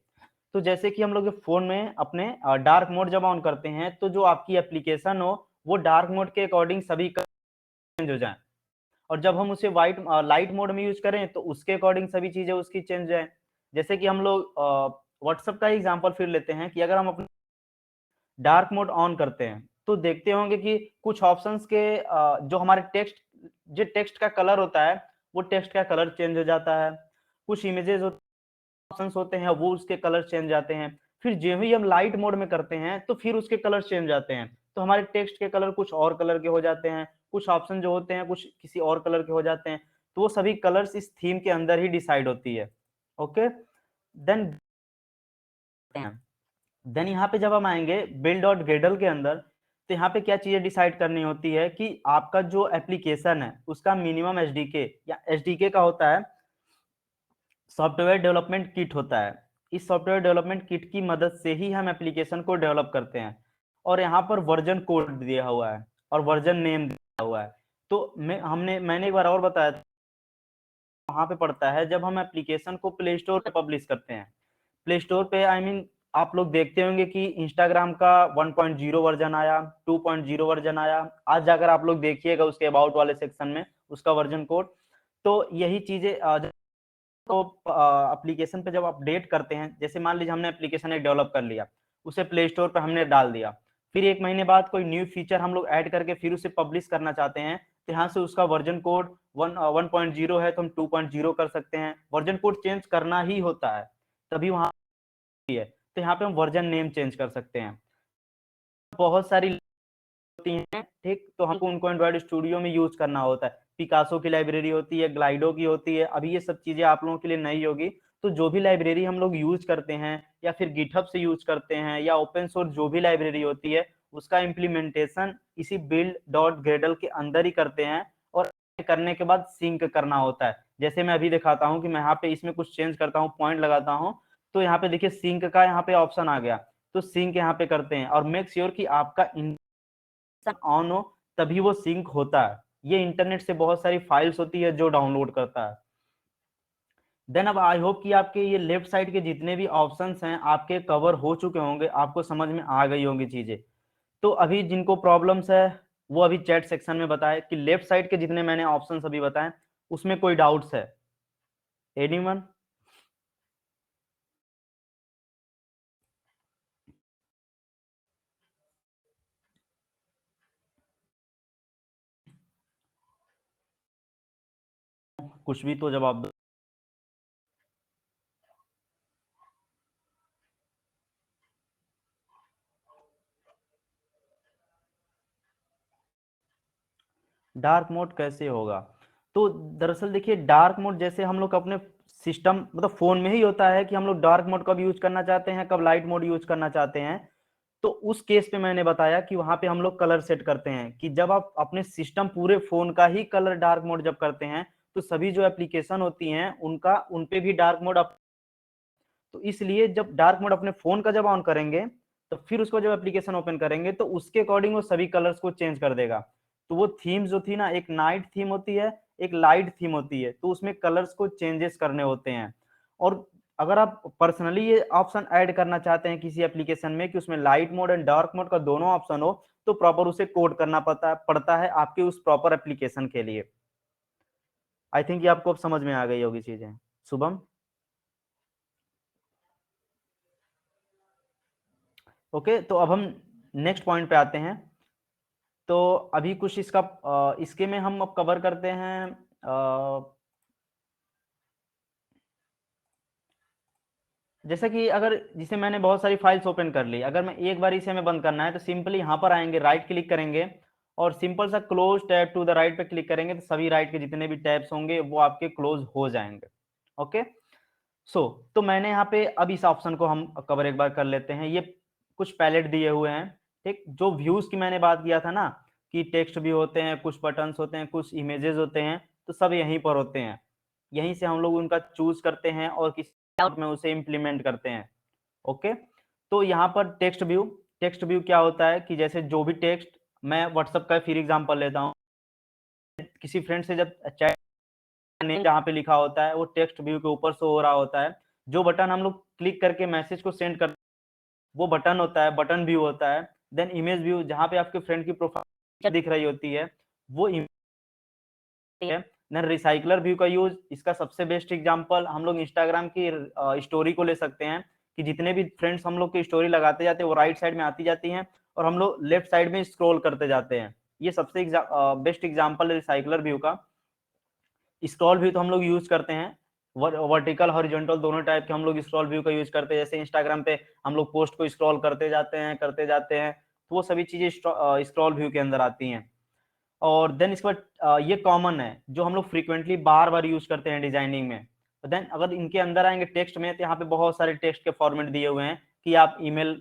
तो जैसे कि हम लोग फोन में अपने डार्क मोड जब ऑन करते हैं तो जो आपकी एप्लीकेशन हो वो डार्क मोड के अकॉर्डिंग सभी चेंज हो जाए, और जब हम उसे लाइट मोड में यूज करें तो उसके अकॉर्डिंग सभी चीजें उसकी चेंज हो जाए। जैसे कि हम लोग व्हाट्सएप का एग्जांपल फिर लेते हैं कि अगर हम अपने डार्क मोड ऑन करते हैं तो देखते होंगे कि कुछ ऑप्शंस के जो हमारे टेक्स्ट का कलर होता है वो टेक्स्ट का कलर चेंज हो जाता है। कुछ इमेजेस ऑप्शंस होते हैं वो उसके कलर चेंज जाते हैं। फिर जो ही हम लाइट मोड में करते हैं तो फिर उसके कलर चेंज जाते हैं, तो हमारे टेक्स्ट के कलर कुछ और कलर के हो जाते हैं, कुछ ऑप्शन जो होते हैं कुछ किसी और कलर के हो जाते हैं। तो वो सभी कलर्स इस थीम के अंदर ही डिसाइड होती है। ओके, देन यहाँ पे जब हम आएंगे बिल्ड डॉट ग्रेडल के अंदर, तो यहाँ पे क्या चीजें डिसाइड करनी होती है कि आपका जो एप्लीकेशन है उसका मिनिमम एसडीके या एसडीके का होता है, सॉफ्टवेयर डेवलपमेंट किट होता है। इस सॉफ्टवेयर डेवलपमेंट किट की मदद से ही हम एप्लीकेशन को डेवलप करते हैं। और यहाँ पर वर्जन कोड दिया हुआ है और वर्जन नेम दिया हुआ है। तो मैंने एक बार और बताया था, वहां पे पड़ता है जब हम एप्लीकेशन को प्ले स्टोर पे पब्लिश करते हैं। प्ले स्टोर पे आप लोग देखते होंगे कि इंस्टाग्राम का 1.0 वर्जन आया, 2.0 वर्जन आया। आज जाकर आप लोग देखिएगा उसके अबाउट वाले सेक्शन में उसका वर्जन कोड। तो यही चीजें तो एप्लीकेशन पे जब अपडेट करते हैं, जैसे मान लीजिए हमने एप्लीकेशन एक डेवलप कर लिया, उसे प्ले स्टोर पे हमने डाल दिया, फिर एक महीने बाद कोई न्यू फीचर हम लोग ऐड करके फिर उसे पब्लिश करना चाहते हैं, तो यहाँ से उसका वर्जन कोड 1.0 है तो हम 2.0 कर सकते हैं। वर्जन कोड चेंज करना ही होता है तभी वहां है, तो यहाँ पे हम वर्जन नेम चेंज कर सकते हैं। बहुत सारी होती हैं, ठीक, तो हमको उनको एंड्रॉइड स्टूडियो में यूज करना होता है। पिकासो की लाइब्रेरी होती है, ग्लाइडो की होती है। अभी ये सब चीजें आप लोगों के लिए नई होगी। तो जो भी लाइब्रेरी हम लोग यूज करते हैं या फिर गिटहब से यूज करते हैं या ओपन सोर्स जो भी लाइब्रेरी होती है उसका इम्प्लीमेंटेशन इसी बिल्ड डॉट ग्रेडल के अंदर ही करते हैं, और करने के बाद सिंक करना होता है। जैसे मैं अभी दिखाता हूँ कि मैं यहाँ पे इसमें कुछ चेंज करता हूँ, पॉइंट लगाता हूँ, तो यहाँ पे देखिए सिंक का यहाँ पे ऑप्शन आ गया, तो सिंक यहाँ पे करते हैं और मेक श्योर कि आपका ऑन हो तभी वो सिंक होता है। ये इंटरनेट से बहुत सारी फाइल्स होती है जो डाउनलोड करता है। देन अब आई होप कि आपके ये लेफ्ट साइड के जितने भी ऑप्शंस हैं आपके कवर हो चुके होंगे, आपको समझ में आ गई होंगी चीजें। तो अभी जिनको प्रॉब्लम्स है वो अभी चैट सेक्शन में बताए कि लेफ्ट साइड के जितने मैंने ऑप्शंस अभी बताए उसमें कोई डाउट्स है? एनीवन? कुछ भी तो जवाब दो। डार्क मोड कैसे होगा? तो दरअसल देखिए डार्क मोड जैसे हम लोग अपने सिस्टम मतलब फोन में ही होता है कि हम लोग डार्क मोड कब यूज करना चाहते हैं, कब लाइट मोड यूज करना चाहते हैं। तो उस केस पे मैंने बताया कि वहां पे हम लोग कलर सेट करते हैं कि जब आप अपने सिस्टम पूरे फोन का ही कलर डार्क मोड जब करते हैं तो सभी जो एप्लीकेशन होती हैं उनका उनपे भी डार्क मोड तो इसलिए जब डार्क मोड अपने फोन का जब ऑन करेंगे तो फिर उसको जब एप्लीकेशन ओपन करेंगे तो उसके अकॉर्डिंग वो सभी कलर्स को चेंज कर देगा। तो वो थीम जो थी ना, एक नाइट थीम होती है, एक लाइट थीम होती है, तो उसमें कलर्स को चेंजेस करने होते हैं। और अगर आप पर्सनली ये ऑप्शन ऐड करना चाहते हैं किसी एप्लीकेशन में कि उसमें light mode and dark mode का दोनों ऑप्शन हो, तो प्रॉपर उसे कोड करना पड़ता है आपके उस प्रॉपर एप्लीकेशन के लिए। आई थिंक ये आपको अब समझ में आ गई होगी चीजें। शुभम? ओके, तो अब हम नेक्स्ट पॉइंट पे आते हैं। तो अभी कुछ इसके में हम अब कवर करते हैं। जैसे कि अगर जिसे मैंने बहुत सारी फाइल्स ओपन कर ली, अगर मैं एक बार इसे हमें बंद करना है तो सिंपली यहाँ पर आएंगे, राइट क्लिक करेंगे और सिंपल सा close tab to the right पे क्लिक करेंगे, तो सभी राइट के जितने भी टैब्स होंगे वो आपके क्लोज हो जाएंगे। ओके, तो मैंने यहाँ पे अब इस ऑप्शन को हम कवर एक बार कर लेते हैं। ये कुछ पैलेट दिए हुए हैं, ठीक। जो व्यूज की मैंने बात किया था ना कि टेक्स्ट भी होते हैं, कुछ बटन्स होते हैं, कुछ इमेजेस होते हैं, तो सब यहीं पर होते हैं। यहीं से हम लोग उनका चूज करते हैं और किसी लेआउट में उसे इम्प्लीमेंट करते हैं। ओके, तो यहाँ पर टेक्स्ट व्यू क्या होता है कि जैसे जो भी टेक्स्ट, मैं व्हाट्सएप का फिर एग्जांपल लेता हूँ, किसी फ्रेंड से जब चैट नेम जहाँ पे लिखा होता है वो टेक्स्ट व्यू के ऊपर शो हो रहा होता है। जो बटन हम लोग क्लिक करके मैसेज को सेंड कर, वो बटन होता है, बटन व्यू होता है। देन इमेज व्यू, जहाँ पे आपके फ्रेंड की प्रोफाइल दिख रही होती है वो इमेज है। देन रिसाइकलर व्यू का यूज, इसका सबसे बेस्ट एग्जांपल हम लोग इंस्टाग्राम की स्टोरी को ले सकते हैं कि जितने भी फ्रेंड्स हम लोग की स्टोरी लगाते जाते हैं वो राइट साइड में आती जाती हैं और हम लोग लेफ्ट साइड में स्क्रॉल करते जाते हैं। ये सबसे बेस्ट एग्जांपल है रिसाइकलर व्यू का। स्क्रॉल व्यू तो हम लोग यूज करते हैं, वर्टिकल हॉरिजॉन्टल दोनों टाइप के हम लोग स्क्रॉल व्यू का यूज करते हैं। जैसे इंस्टाग्राम पे हम लोग पोस्ट को स्क्रॉल करते जाते हैं, तो वो सभी चीजें स्क्रॉल व्यू के अंदर आती हैं। और देन इसके बाद ये कॉमन है जो हम लोग फ्रीक्वेंटली बार बार यूज करते हैं डिजाइनिंग में। देन अगर इनके अंदर आएंगे टेक्स्ट में, तो यहाँ पे बहुत सारे टेक्स्ट के फॉर्मेट दिए हुए हैं कि आप ईमेल,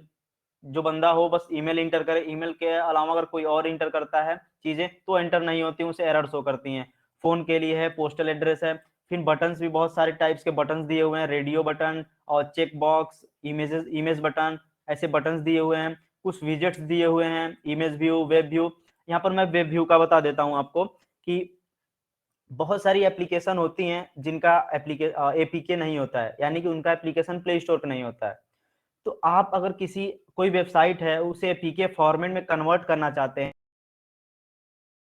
जो बंदा हो बस ईमेल इंटर करे, ईमेल के अलावा अगर कोई और इंटर करता है चीजें तो एंटर नहीं होती, उसे एरर शो करती हैं। फोन के लिए है, पोस्टल एड्रेस है। फिर बटन्स भी बहुत सारे टाइप्स के बटन्स दिए हुए हैं, रेडियो बटन और चेक बॉक्स, इमेज बटन, ऐसे बटन्स दिए हुए हैं। कुछ विजेट्स दिए हुए हैं, इमेज व्यू, वेब व्यू। यहाँ पर मैं वेब व्यू का बता देता हूँ आपको कि बहुत सारी एप्लीकेशन होती हैं जिनका एपीके नहीं होता है, यानी कि उनका एप्लीकेशन प्ले स्टोर पे नहीं होता है। तो आप अगर कोई वेबसाइट है उसे एपीके फॉर्मेट में कन्वर्ट करना चाहते हैं,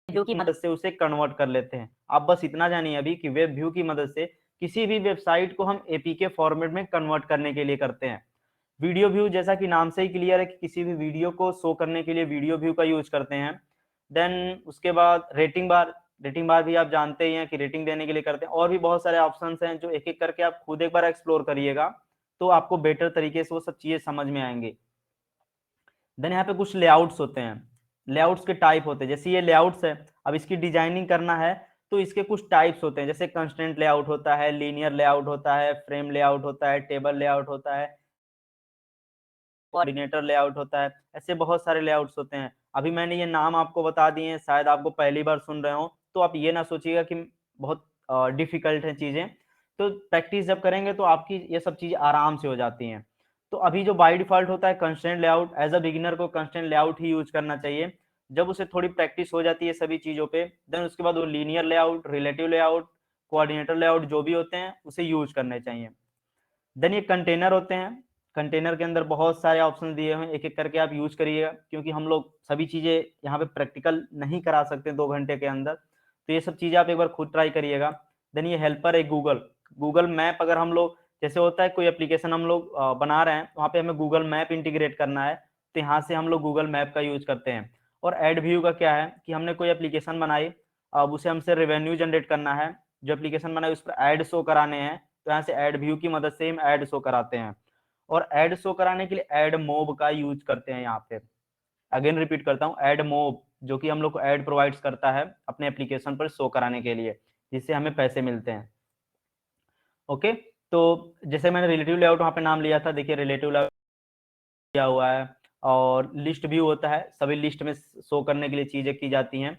व्यू की मदद से उसे कन्वर्ट कर लेते हैं। आप बस इतना जानिए अभी कि वेब व्यू की मदद से किसी भी वेबसाइट को हम एपीके फॉर्मेट में कन्वर्ट करने के लिए करते हैं। वीडियो व्यू, जैसा कि नाम से ही क्लियर है कि किसी भी वीडियो को शो करने के लिए वीडियो व्यू का यूज करते हैं। देन उसके बाद रेटिंग बार भी आप जानते ही हैं कि रेटिंग देने के लिए करते हैं। और भी बहुत सारे ऑप्शंस हैं जो एक एक करके आप खुद एक बार एक्सप्लोर करिएगा तो आपको बेटर तरीके से वो सब चीजें समझ में आएंगी। देन यहाँ पे कुछ लेआउट्स होते हैं, लेआउट्स के टाइप होते हैं। जैसे ये लेआउट्स है, अब इसकी डिजाइनिंग करना है तो इसके कुछ टाइप्स होते हैं। जैसे कंस्ट्रेंट लेआउट होता है, लीनियर लेआउट होता है, फ्रेम लेआउट होता है, टेबल लेआउट होता है, कोऑर्डिनेटर लेआउट होता है। ऐसे बहुत सारे लेआउट्स होते हैं। अभी मैंने ये नाम आपको बता दिए हैं, शायद आपको पहली बार सुन रहे हो, तो आप ये ना सोचिएगा कि बहुत डिफिकल्ट है चीजें। तो प्रैक्टिस जब करेंगे तो आपकी ये सब चीजें आराम से हो जाती हैं। तो अभी जो बाय डिफॉल्ट होता है constraint layout, as a beginner को कंस्ट्रेंट लेआउट ही यूज करना चाहिए। जब उसे थोड़ी प्रैक्टिस हो जाती है सभी चीजों पे, देन उसके बाद वो linear layout, relative layout, coordinator layout जो भी होते हैं उसे यूज करने चाहिए। देन ये कंटेनर होते हैं। कंटेनर के अंदर बहुत सारे ऑप्शन दिए हुए हैं, एक एक करके आप यूज करिएगा, क्योंकि हम लोग सभी चीजें यहाँ पे प्रैक्टिकल नहीं करा सकते 2 घंटे के अंदर। तो ये सब चीजें आप एक बार खुद ट्राई करिएगा। देन ये हेल्पर है गूगल मैप। अगर हम लोग, जैसे होता है कोई एप्लीकेशन हम लोग बना रहे हैं, वहाँ पे हमें गूगल मैप इंटीग्रेट करना है, तो यहाँ से हम लोग गूगल मैप का यूज करते हैं। और एड व्यू का क्या है कि हमने कोई एप्लीकेशन बनाई, अब उसे हमसे रेवेन्यू जनरेट करना है, जो एप्लीकेशन बनाई उस पर एड शो कराने हैं, तो यहाँ से एड व्यू की मदद से हम एड शो कराते हैं। और एड शो कराने के लिए एड मोब का यूज करते हैं यहाँ पे। अगेन रिपीट करता हूँ, एड मोब, जो कि हम लोग को एड प्रोवाइड्स करता है अपने एप्लीकेशन पर शो कराने के लिए, जिससे हमें पैसे मिलते हैं। ओके, तो जैसे मैंने रिलेटिव लेआउट वहाँ पे नाम लिया था, देखिए रिलेटिव लेआउट किया हुआ है। और लिस्ट व्यू होता है, सभी लिस्ट में शो करने के लिए चीजें की जाती हैं।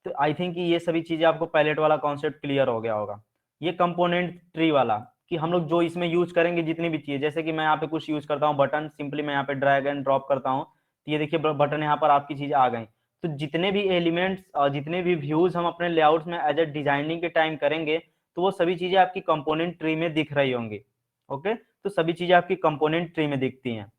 तो आई थिंक ये सभी चीजें आपको पैलेट वाला कॉन्सेप्ट क्लियर हो गया होगा। ये कंपोनेंट ट्री वाला कि हम लोग जो इसमें यूज करेंगे जितनी भी चीजें, जैसे कि मैं यहाँ पे कुछ यूज करता हूँ बटन, सिंपली मैं यहाँ पे ड्रैग एंड ड्रॉप करता हूँ, तो ये देखिए बटन यहाँ पर आपकी चीजें आ गई। तो जितने भी एलिमेंट्स और जितने भी व्यूज हम अपने लेआउट्स में एज ए डिजाइनिंग के टाइम करेंगे, तो वो सभी चीजें आपकी कंपोनेंट ट्री में दिख रही होंगी। ओके, तो सभी चीजें आपकी कंपोनेंट ट्री में दिखती हैं।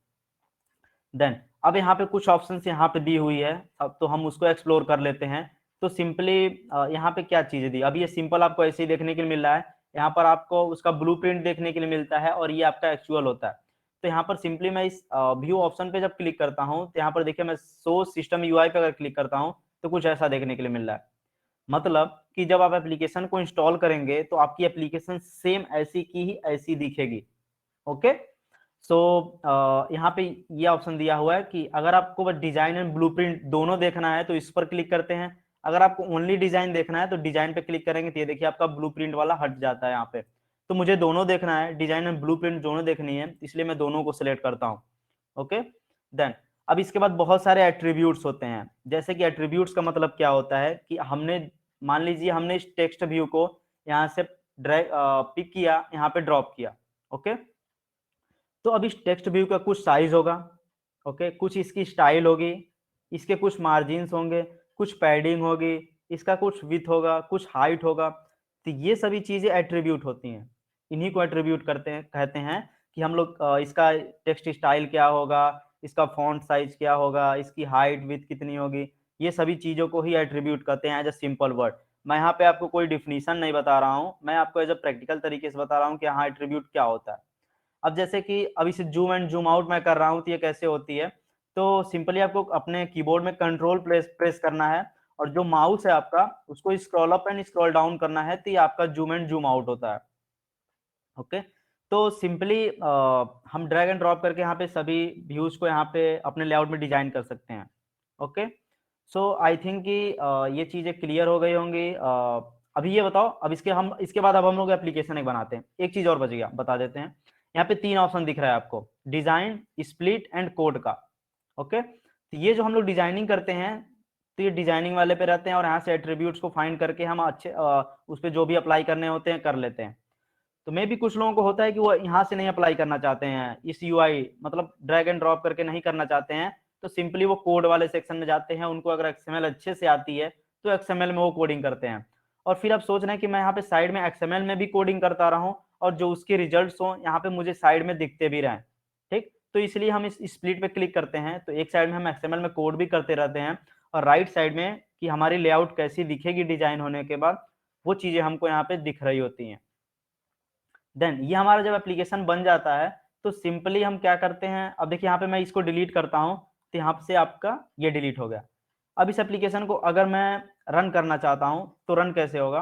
देन अब यहाँ पे कुछ ऑप्शंस यहाँ पे दी हुई है, अब तो हम उसको एक्सप्लोर कर लेते हैं। तो सिंपली यहाँ पे क्या चीजें दी, अभी ये सिंपल आपको ऐसे ही देखने के लिए मिल रहा है। यहाँ पर आपको उसका ब्लूप्रिंट देखने के लिए मिलता है और ये आपका एक्चुअल होता है। तो यहाँ पर सिंपली मैं इस व्यू ऑप्शन पे जब क्लिक करता हूँ, तो यहाँ पर देखिए मैं शो सिस्टम यूआई पे अगर क्लिक करता हूँ तो कुछ ऐसा देखने के लिए मिल रहा है। मतलब कि जब आप एप्लीकेशन को इंस्टॉल करेंगे तो आपकी एप्लीकेशन सेम ऐसी की ही ऐसी दिखेगी। ओके, सो यहाँ पे ये ऑप्शन दिया हुआ है कि अगर आपको बस डिजाइन एंड ब्लूप्रिंट दोनों देखना है तो इस पर क्लिक करते हैं। अगर आपको ओनली डिजाइन देखना है तो डिजाइन पे क्लिक करेंगे, तो ये देखिए आपका ब्लूप्रिंट वाला हट जाता है यहाँ पे। तो मुझे दोनों देखना है, डिजाइन एंड ब्लूप्रिंट दोनों देखनी है, इसलिए मैं दोनों को सिलेक्ट करता हूँ। ओके, देन अब इसके बाद बहुत सारे एट्रीब्यूट्स होते हैं। जैसे कि एट्रीब्यूट्स का मतलब क्या होता है कि हमने मान लीजिए हमने इस टेक्स्ट व्यू को यहाँ से ड्रैग पिक किया, यहाँ पे ड्रॉप किया। ओके, तो अब इस टेक्स्ट व्यू का कुछ साइज होगा, ओके, कुछ इसकी स्टाइल होगी, इसके कुछ मार्जिन्स होंगे, कुछ पैडिंग होगी, इसका कुछ विड्थ होगा, कुछ हाइट होगा। तो ये सभी चीजें एट्रीब्यूट होती हैं, इन्हीं को एट्रीब्यूट करते हैं, कहते हैं कि हम लोग इसका टेक्स्ट स्टाइल क्या होगा, इसका फॉन्ट साइज क्या होगा, इसकी हाइट विड्थ कितनी होगी, ये सभी चीजों को ही एट्रीब्यूट करते हैं एज अ सिंपल वर्ड। मैं यहाँ पे आपको कोई डिफिनीशन नहीं बता रहा हूँ, मैं आपको एज अ प्रैक्टिकल तरीके से बता रहा हूँ कि हाँ एट्रीब्यूट क्या होता है। अब जैसे कि अब इसे जूम एंड जूम आउट मैं कर रहा हूँ तो ये कैसे होती है, तो सिंपली आपको अपने कीबोर्ड में कंट्रोल प्रेस करना है और जो माउस है आपका उसको scroll up and scroll down करना है, तो ये आपका जूम एंड जूम आउट होता है। ओके, तो सिंपली हम ड्रैग एंड ड्रॉप करके यहाँ पे सभी व्यूज को यहाँ पे अपने लेआउट में डिजाइन कर सकते हैं। ओके, सो आई थिंक कि ये चीजें क्लियर हो गई होंगी। अभी ये बताओ, अब इसके बाद अब हम लोग एप्लीकेशन एक बनाते हैं। एक चीज और बच गया, बता देते हैं। यहाँ पे 3 ऑप्शन दिख रहा है आपको, डिजाइन, स्प्लिट एंड कोड का। ओके, तो ये जो हम लोग डिजाइनिंग करते हैं, तो ये डिजाइनिंग वाले पे रहते हैं और यहाँ से एट्रीब्यूट्स को फाइंड करके हम अच्छे उस पर जो भी अप्लाई करने होते हैं कर लेते हैं। तो मे भी कुछ लोगों को होता है कि वो यहाँ से नहीं अप्लाई करना चाहते हैं, इस यूआई मतलब ड्रैग एंड ड्रॉप करके नहीं करना चाहते हैं, तो सिंपली वो कोड वाले सेक्शन में जाते हैं। उनको अगर एक्सएमएल अच्छे से आती है तो एक्सएमएल में वो कोडिंग करते हैं। और फिर आप सोच रहे हैं कि मैं यहाँ पे साइड में एक्सएमएल में भी कोडिंग करता रहा हूँ और जो उसके रिजल्ट्स हो यहाँ पे मुझे साइड में दिखते भी रहें। ठीक, तो इसलिए हम इस स्प्लिट पे क्लिक करते हैं, तो एक साइड में हम एक्सएमएल में कोड भी करते रहते हैं और राइट साइड में कि हमारी लेआउट कैसी दिखेगी डिजाइन होने के बाद, वो चीजें हमको यहाँ पे दिख रही होती हैं। देन ये हमारा जब एप्लीकेशन बन जाता है तो सिंपली हम क्या करते हैं, अब देखिए यहाँ पे मैं इसको डिलीट करता हूँ तो यहाँ से आपका ये डिलीट हो गया। अब इस एप्लीकेशन को अगर मैं रन करना चाहता हूँ तो रन कैसे होगा,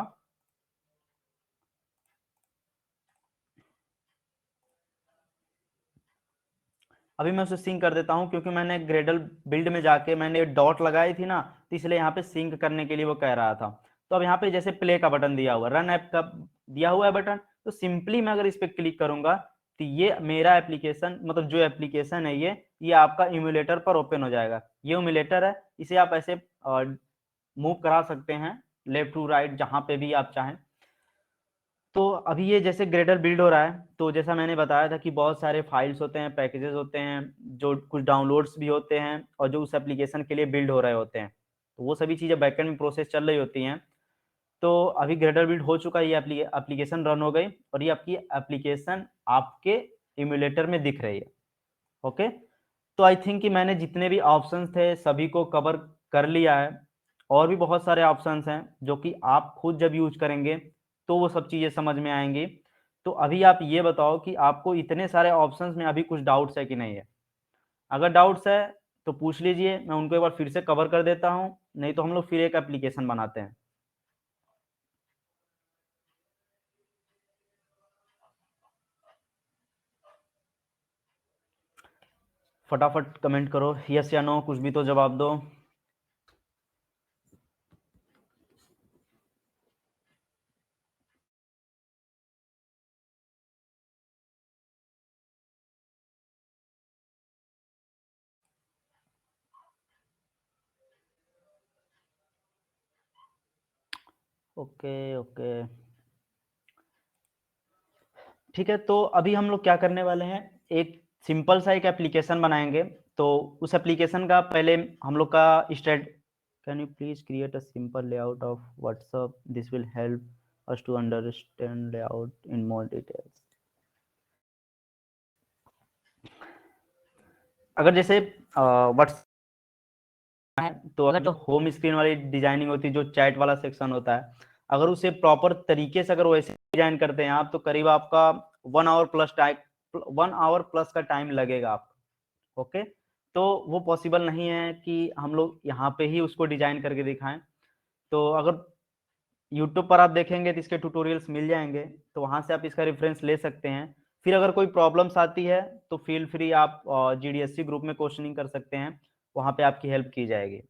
अभी मैं उसे सिंक कर देता हूँ क्योंकि मैंने ग्रेडल बिल्ड में जाके मैंने डॉट लगाई थी ना, तो इसलिए यहाँ पे सिंक करने के लिए वो कह रहा था। तो अब यहाँ पे जैसे प्ले का बटन दिया हुआ, रन ऐप का दिया हुआ है बटन, तो सिंपली मैं अगर इस पे क्लिक करूंगा तो ये मेरा एप्लीकेशन मतलब जो एप्लीकेशन है ये आपका इम्यूलेटर पर ओपन हो जाएगा। ये इम्यूलेटर है, इसे आप ऐसे मूव करा सकते हैं लेफ्ट टू राइट जहां पे भी आप चाहें। तो अभी ये जैसे ग्रेडल बिल्ड हो रहा है, तो जैसा मैंने बताया था कि बहुत सारे फाइल्स होते हैं, पैकेजेस होते हैं, जो कुछ डाउनलोड्स भी होते हैं और जो उस एप्लीकेशन के लिए बिल्ड हो रहे होते हैं, तो वो सभी चीज़ें बैकएंड में प्रोसेस चल रही होती हैं। तो अभी ग्रेडल बिल्ड हो चुका है, ये एप्लीकेशन रन हो गई और ये आपकी एप्लीकेशन आपके इम्यूलेटर में दिख रही है। ओके, तो आई थिंक कि मैंने जितने भी ऑप्शंस थे सभी को कवर कर लिया है। और भी बहुत सारे ऑप्शंस हैं जो कि आप खुद जब यूज करेंगे तो वो सब चीज़ें समझ में आएंगी। तो अभी आप ये बताओ कि आपको इतने सारे ऑप्शंस में अभी कुछ डाउट्स है कि नहीं है। अगर डाउट्स है तो पूछ लीजिए, मैं उनको एक बार फिर से कवर कर देता हूँ, नहीं तो हम लोग फिर एक एप्लीकेशन बनाते हैं। फटाफट कमेंट करो, यस या नो, कुछ भी तो जवाब दो। ओके ओके, ठीक है। तो अभी हम लोग क्या करने वाले हैं, एक सिंपल सा एक एप्लीकेशन बनाएंगे। तो उस एप्लीकेशन का पहले हम लोग का state, can you please create a simple layout of WhatsApp, this will help us to understand layout in more details. अगर जैसे व्हाट्सएप है तो अगर जो होम स्क्रीन वाली डिजाइनिंग होती है, जो चैट वाला सेक्शन होता है, अगर उसे प्रॉपर तरीके से अगर वैसे डिजाइन करते हैं आप, तो करीब आपका 1 आवर प्लस का टाइम लगेगा आपको। ओके, तो वो पॉसिबल नहीं है कि हम लोग यहाँ पे ही उसको डिजाइन करके दिखाएं। तो अगर यूट्यूब पर आप देखेंगे तो इसके ट्यूटोरियल्स मिल जाएंगे, तो वहां से आप इसका रेफरेंस ले सकते हैं। फिर अगर कोई प्रॉब्लम्स आती है तो फील फ्री, आप जीडीएससी ग्रुप में क्वेश्चनिंग कर सकते हैं, वहां पे आपकी हेल्प की जाएगी।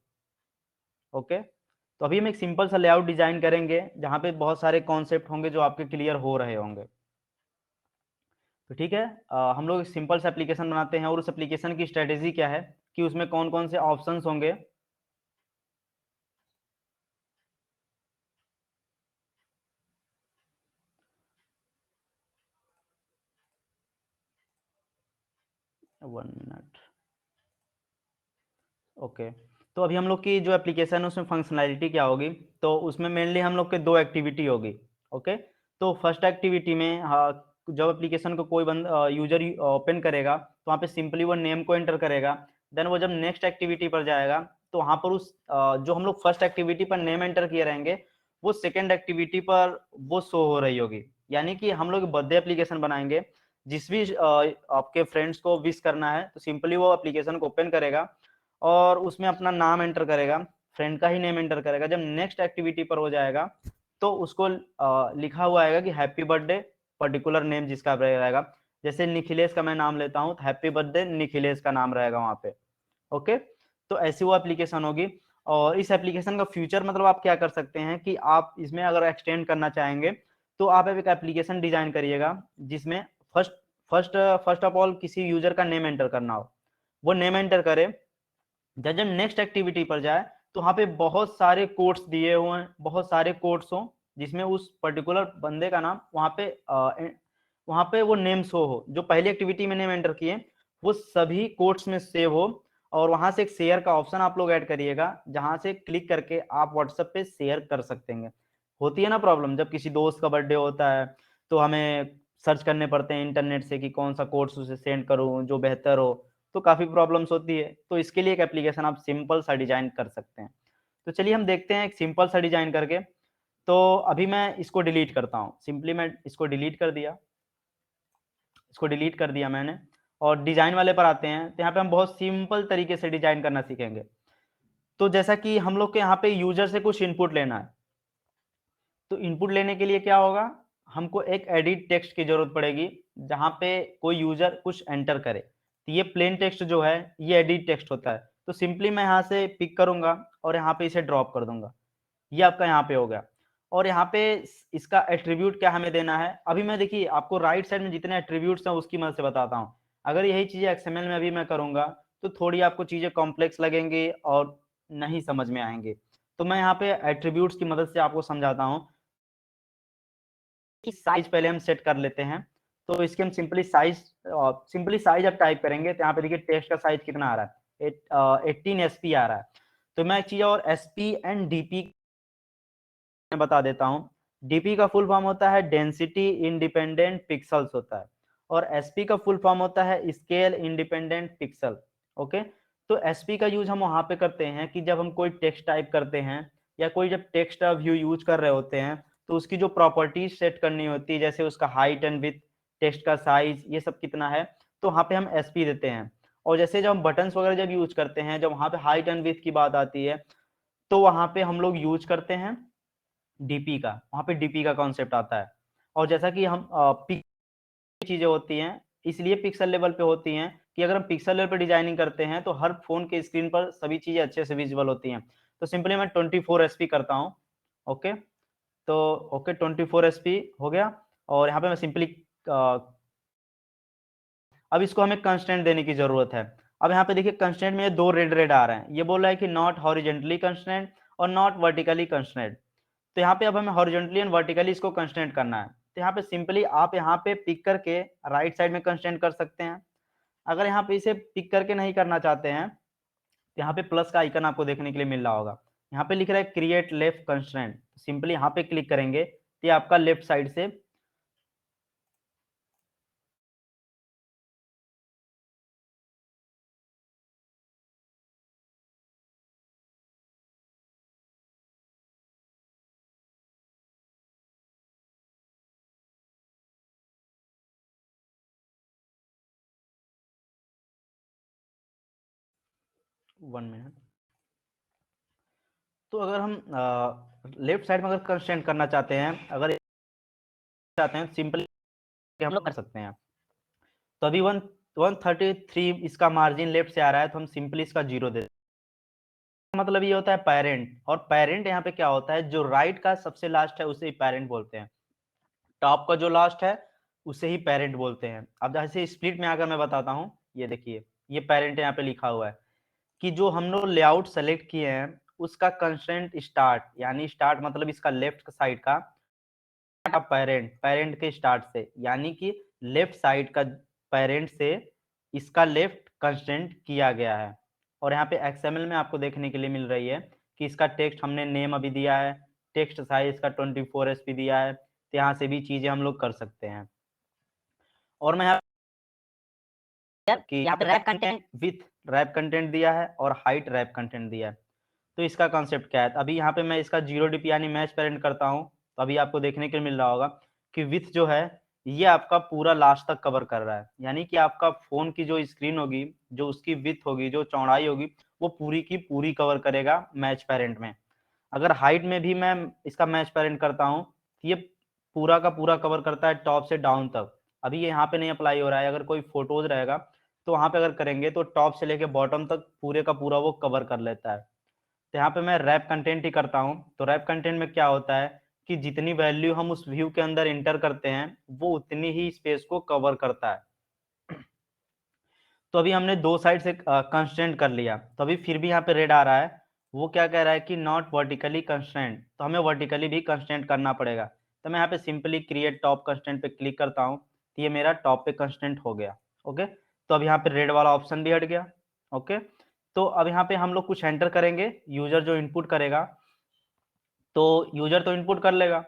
ओके, तो अभी हम एक सिंपल सा लेआउट डिजाइन करेंगे जहाँ पे बहुत सारे कॉन्सेप्ट होंगे जो आपके क्लियर हो रहे होंगे। तो ठीक है, हम लोग सिंपल सा एप्लीकेशन बनाते हैं और उस एप्लीकेशन की स्ट्रेटेजी क्या है कि उसमें कौन कौन से ऑप्शंस होंगे। One minute. ओके, तो अभी हम लोग की जो एप्लीकेशन है उसमें फंक्शनैलिटी क्या होगी, तो उसमें मेनली हम लोग के 2 एक्टिविटी होगी। ओके, तो फर्स्ट एक्टिविटी में जब एप्लीकेशन को कोई यूजर ओपन करेगा तो वहाँ पे सिंपली वो नेम को एंटर करेगा। देन वो जब नेक्स्ट एक्टिविटी पर जाएगा तो वहाँ पर उस जो हम लोग फर्स्ट एक्टिविटी पर नेम एंटर किए रहेंगे वो सेकेंड एक्टिविटी पर वो शो हो रही होगी। यानी कि हम लोग बर्थडे एप्लीकेशन बनाएंगे, जिस भी आपके फ्रेंड्स को विश करना है तो सिंपली वो एप्लीकेशन को ओपन करेगा और उसमें अपना नाम एंटर करेगा, फ्रेंड का ही नेम एंटर करेगा। जब नेक्स्ट एक्टिविटी पर हो जाएगा तो उसको लिखा हुआ आएगा कि हैप्पी बर्थडे, पर्टिकुलर नेम जिसका रहेगा। जैसे निखिलेश का मैं नाम लेता हूँ तो हैप्पी बर्थडे निखिलेश का नाम रहेगा वहाँ पे। ओके, तो ऐसी वो एप्लीकेशन होगी। और इस एप्लीकेशन का फ्यूचर मतलब आप क्या कर सकते हैं कि आप इसमें अगर एक्सटेंड करना चाहेंगे तो आप एक एप्लीकेशन डिजाइन करिएगा जिसमें first first first of all किसी यूजर का नेम एंटर करना हो, वो नेम एंटर करे। जब जब नेक्स्ट एक्टिविटी पर जाए तो वहाँ पे बहुत सारे कोड्स दिए हुए हैं, बहुत सारे कोड्स हों जिसमें उस पर्टिकुलर बंदे का नाम वहाँ पे वो नेम शो हो, जो पहली एक्टिविटी में नेम एंटर किए वो सभी कोड्स में सेव हो। और वहां से एक शेयर का ऑप्शन आप लोग ऐड करिएगा जहां से क्लिक करके आप व्हाट्सएप पे शेयर कर सकते हैं। होती है ना प्रॉब्लम, जब किसी दोस्त का बर्थडे होता है तो हमें सर्च करने पड़ते हैं इंटरनेट से कि कौन सा कोड्स उसे सेंड करूं जो बेहतर हो, तो काफ़ी प्रॉब्लम्स होती है। तो इसके लिए एक एप्लीकेशन आप सिंपल सा डिज़ाइन कर सकते हैं। तो चलिए हम देखते हैं एक सिंपल सा डिज़ाइन करके। तो अभी मैं इसको डिलीट करता हूँ, सिंपली मैं इसको डिलीट कर दिया, इसको डिलीट कर दिया मैंने। और डिज़ाइन वाले पर आते हैं, तो यहाँ पे हम बहुत सिंपल तरीके से डिज़ाइन करना सीखेंगे। तो जैसा कि हम लोग के यहाँ पे यूज़र से कुछ इनपुट लेना है, तो इनपुट लेने के लिए क्या होगा, हमको एक एडिट टेक्स्ट की ज़रूरत पड़ेगी, जहाँ पे कोई यूज़र कुछ एंटर करे। तो ये प्लेन टेक्स्ट जो है, ये एडिट टेक्स्ट होता है। तो सिंपली मैं यहाँ से पिक करूँगा और यहाँ पे इसे ड्रॉप कर दूँगा। ये आपका यहाँ पे हो गया। और यहाँ पे इसका एट्रीब्यूट क्या हमें देना है, अभी मैं देखिए आपको राइट साइड में जितने एट्रीब्यूट्स हैं उसकी मदद से बताता हूँ। अगर यही चीज़ें एक्सएमएल में अभी मैं करूँगा तो थोड़ी आपको चीज़ें कॉम्प्लेक्स लगेंगी और नहीं समझ में आएँगे। तो मैं यहाँ पे एट्रीब्यूट्स की मदद से आपको समझाता हूँ कि साइज़ पहले हम सेट कर लेते हैं। तो इसके हम सिंपली साइज़ अब टाइप करेंगे तो यहाँ पे देखिए टेक्स्ट का साइज़ कितना आ रहा है, 18 एसपी आ रहा है। तो मैं एक चीज़ और एसपी एंड डीपी मैं बता देता हूँ। डीपी का फुल फॉर्म होता है डेंसिटी इंडिपेंडेंट पिक्सल्स होता है, और एसपी का फुल फॉर्म होता है स्केल इंडिपेंडेंट पिक्सल। ओके, तो एसपी का यूज हम वहाँ पे करते हैं कि जब हम कोई टेक्स्ट टाइप करते हैं या कोई जब टेक्स्ट व्यू यूज कर रहे होते हैं तो उसकी जो प्रॉपर्टीज सेट करनी होती है, जैसे उसका हाइट एंड विड्थ, टेक्स्ट का साइज, ये सब कितना है, तो वहाँ पे हम एसपी देते हैं। और जैसे जब हम बटन्स वगैरह जब यूज करते हैं, जब वहाँ पे हाइट एंड विड्थ की बात आती है तो वहाँ पे हम लोग यूज करते हैं डीपी का, वहाँ पे डीपी का कॉन्सेप्ट आता है। और जैसा कि हम चीजें होती हैं, इसलिए पिक्सल लेवल पे होती हैं कि अगर हम पिक्सल लेवल पे डिजाइनिंग करते हैं तो हर फोन के स्क्रीन पर सभी चीजें अच्छे से विजिबल होती हैं। तो सिंपली मैं 24 एसपी करता हूँ। ओके, तो ओके 24 एसपी हो गया। और यहाँ पे मैं सिंपली अब इसको हमें कंस्टेंट देने की जरूरत है। अब यहाँ पे देखिए कंस्टेंट में दो रेड रेड आ रहे हैं, ये बोल रहा है कि नॉट हॉरिजेंटली कंस्टेंट और नॉट वर्टिकली कंस्टेंट। तो यहाँ पे अब हमें हॉरिजॉन्टली एंड वर्टिकली इसको कंस्टेंट करना है। तो यहाँ पे सिंपली आप यहाँ पे पिक करके राइट साइड में कंस्टेंट कर सकते हैं। अगर यहाँ पे इसे पिक करके नहीं करना चाहते हैं तो यहाँ पे प्लस का आइकन आपको देखने के लिए मिल रहा होगा, यहाँ पे लिख रहा है क्रिएट लेफ्ट कंस्ट्रेंट। सिंपली यहाँ पे क्लिक करेंगे तो ये आपका लेफ्ट साइड से वन मिनट। तो अगर हम लेफ्ट साइड में अगर कंस्ट्रेंट करना चाहते हैं, अगर चाहते हैं सिंपली हम लोग कर सकते हैं। तो अभी 133 इसका मार्जिन लेफ्ट से आ रहा है तो हम सिंपली इसका 0 दे, मतलब ये होता है पेरेंट। और पेरेंट यहाँ पे क्या होता है, जो राइट का सबसे लास्ट है उसे पेरेंट बोलते हैं, टॉप का जो लास्ट है उसे ही पेरेंट बोलते हैं। अब जैसे स्प्लिट में आकर मैं बताता हूँ, ये देखिए ये पेरेंट यहाँ पे लिखा हुआ है कि जो हम लोग लेआउट सेलेक्ट किए हैं उसका कंस्ट्रेंट स्टार्ट, यानी स्टार्ट मतलब इसका लेफ्ट साइड का पेरेंट, पेरेंट के स्टार्ट से, यानी कि लेफ्ट साइड का पेरेंट से इसका लेफ्ट कंस्ट्रेंट किया गया है। और यहाँ पे एक्सएमएल में आपको देखने के लिए मिल रही है कि इसका टेक्स्ट हमने नेम अभी दिया है, टेक्स्ट साइज का 24 एसपी दिया है, तो यहाँ से भी चीजें हम लोग कर सकते हैं। और मैं कि यहाँ पे wrap content with wrap content दिया है और हाइट रैप कंटेंट दिया है। तो इसका कॉन्सेप्ट क्या है, अभी यहाँ पे मैं इसका 0 DP यानी मैच पेरेंट करता हूँ, तो अभी आपको देखने के लिए मिल रहा होगा कि विथ जो है ये आपका पूरा लास्ट तक कवर कर रहा है, यानी कि आपका फोन की जो स्क्रीन होगी, जो उसकी विथ होगी, जो चौड़ाई होगी, वो पूरी की पूरी कवर करेगा मैच पेरेंट में। अगर हाइट में भी मैं इसका मैच पेरेंट करता हूँ तो ये पूरा का पूरा कवर करता है टॉप से डाउन तक। अभी ये यहाँ पे नहीं अप्लाई हो रहा है, अगर कोई फोटोज रहेगा तो वहां पे अगर करेंगे तो टॉप से लेके बॉटम तक पूरे का पूरा वो कवर कर लेता है। तो यहाँ पे मैं रैप कंटेंट ही करता हूँ, तो रैप कंटेंट में क्या होता है कि जितनी वैल्यू हम उस व्यू के अंदर इंटर करते हैं वो उतनी ही स्पेस को कवर करता है। तो अभी हमने दो साइड से कंस्ट्रेंट कर लिया, तो अभी फिर भी यहाँ पे रेड आ रहा है, वो क्या कह रहा है कि नॉट वर्टिकली कंस्ट्रेंट, तो हमें वर्टिकली भी कंस्ट्रेंट करना पड़ेगा। तो मैं यहाँ पे सिंपली क्रिएट टॉप कंस्ट्रेंट पे क्लिक करता हूँ, तो ये मेरा टॉप पे कंस्ट्रेंट हो गया। ओके, तो अब यहाँ पे रेड वाला ऑप्शन भी हट गया। ओके, तो अब यहाँ पे हम लोग कुछ एंटर करेंगे, यूजर जो इनपुट करेगा, तो यूजर तो इनपुट कर लेगा,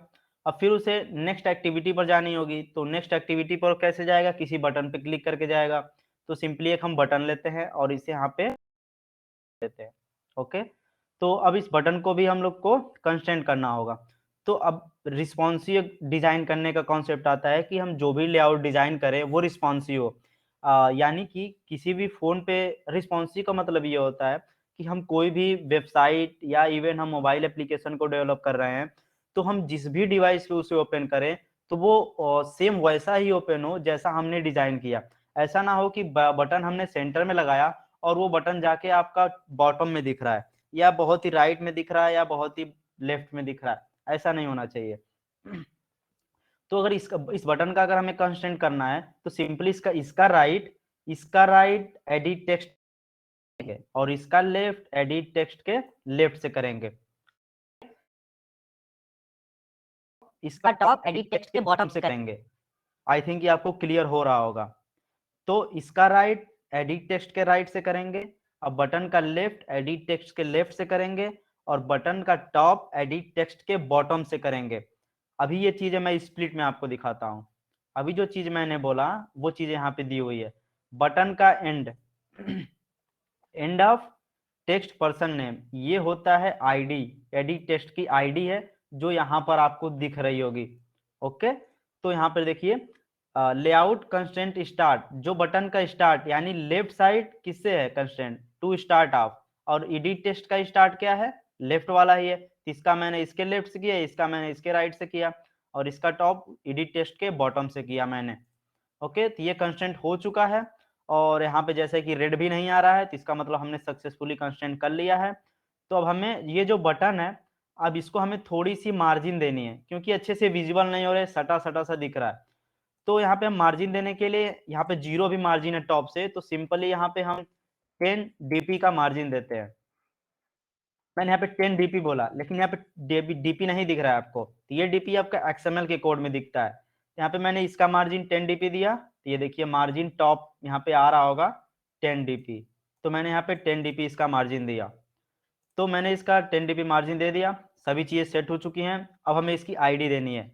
अब फिर उसे नेक्स्ट एक्टिविटी पर जानी होगी, तो नेक्स्ट एक्टिविटी पर कैसे जाएगा, किसी बटन पे क्लिक करके जाएगा। तो सिंपली एक हम बटन लेते हैं और इसे यहाँ पे देते हैं। ओके, तो अब इस बटन को भी हम लोग को कंस्ट्रेंट करना होगा। तो अब रिस्पॉन्सिव डिजाइन करने का कॉन्सेप्ट आता है कि हम जो भी लेआउट डिजाइन करें वो रिस्पॉन्सिव हो, यानी कि किसी भी फोन पे रिस्पॉन्सिव का मतलब ये होता है कि हम कोई भी वेबसाइट या इवन हम मोबाइल एप्लीकेशन को डेवलप कर रहे हैं, तो हम जिस भी डिवाइस पे उसे ओपन करें तो वो सेम वैसा ही ओपन हो जैसा हमने डिजाइन किया। ऐसा ना हो कि बटन हमने सेंटर में लगाया और वो बटन जाके आपका बॉटम में दिख रहा है, या बहुत ही राइट में दिख रहा है, या बहुत ही लेफ्ट में दिख रहा है, ऐसा नहीं होना चाहिए। तो अगर इस बटन का अगर हमें कंस्ट्रेंट करना है तो सिंपली इसका राइट एडिट टेक्स्ट और इसका लेफ्ट एडिट टेक्स्ट के लेफ्ट से करेंगे, इसका टॉप एडिट टेक्स्ट के बॉटम से करेंगे। आई थिंक ये आपको क्लियर हो रहा होगा। तो इसका राइट एडिट टेक्स्ट के राइट से करेंगे, अब बटन का लेफ्ट एडिट टेक्स्ट के लेफ्ट से करेंगे, और बटन का टॉप एडिट टेक्स्ट के बॉटम से करेंगे। अभी ये चीजें मैं स्प्लिट में आपको दिखाता हूं। अभी जो चीज मैंने बोला वो चीज यहाँ पे दी हुई है, बटन का and end of text person name, ये होता है आईडी, एडिट टेक्स्ट की आईडी है जो यहाँ पर आपको दिख रही होगी। ओके, तो यहाँ पर देखिए लेआउट कंस्ट्रेंट स्टार्ट, जो बटन का स्टार्ट यानी लेफ्ट साइड किससे है कंस्ट्रेंट, टू स्टार्ट ऑफ, और एडिट टेक्स्ट का स्टार्ट क्या है, लेफ्ट वाला ही है, तो इसका मैंने इसके लेफ्ट से किया, इसका मैंने इसके राइट से किया, और इसका टॉप एडिट टेक्स्ट के बॉटम से किया मैंने। ओके, तो ये कंस्ट्रेंट हो चुका है, और यहाँ पे जैसे कि रेड भी नहीं आ रहा है, तो इसका मतलब हमने सक्सेसफुली कंस्ट्रेंट कर लिया है। तो अब हमें ये जो बटन है, अब इसको हमें थोड़ी सी मार्जिन देनी है, क्योंकि अच्छे से विजिबल नहीं हो रहा है, सटा सटा सा दिख रहा है। तो यहाँ पे हम मार्जिन देने के लिए, यहाँ पे 0 भी मार्जिन है टॉप से, तो सिंपली यहाँ पे हम 10 DP का मार्जिन देते हैं। मैंने यहाँ पे 10 DP बोला, लेकिन यहाँ पे DP नहीं दिख रहा है आपको, तो ये DP आपका XML के कोड में दिखता है। यहाँ पे मैंने इसका मार्जिन 10 DP दिया, तो ये देखिए मार्जिन टॉप यहाँ पे आ रहा होगा 10 DP, तो मैंने यहाँ पे 10 DP इसका मार्जिन दिया। तो मैंने इसका 10 DP मार्जिन दे दिया, सभी चीजें सेट हो चुकी हैं। अब हमें इसकी आईडी देनी है,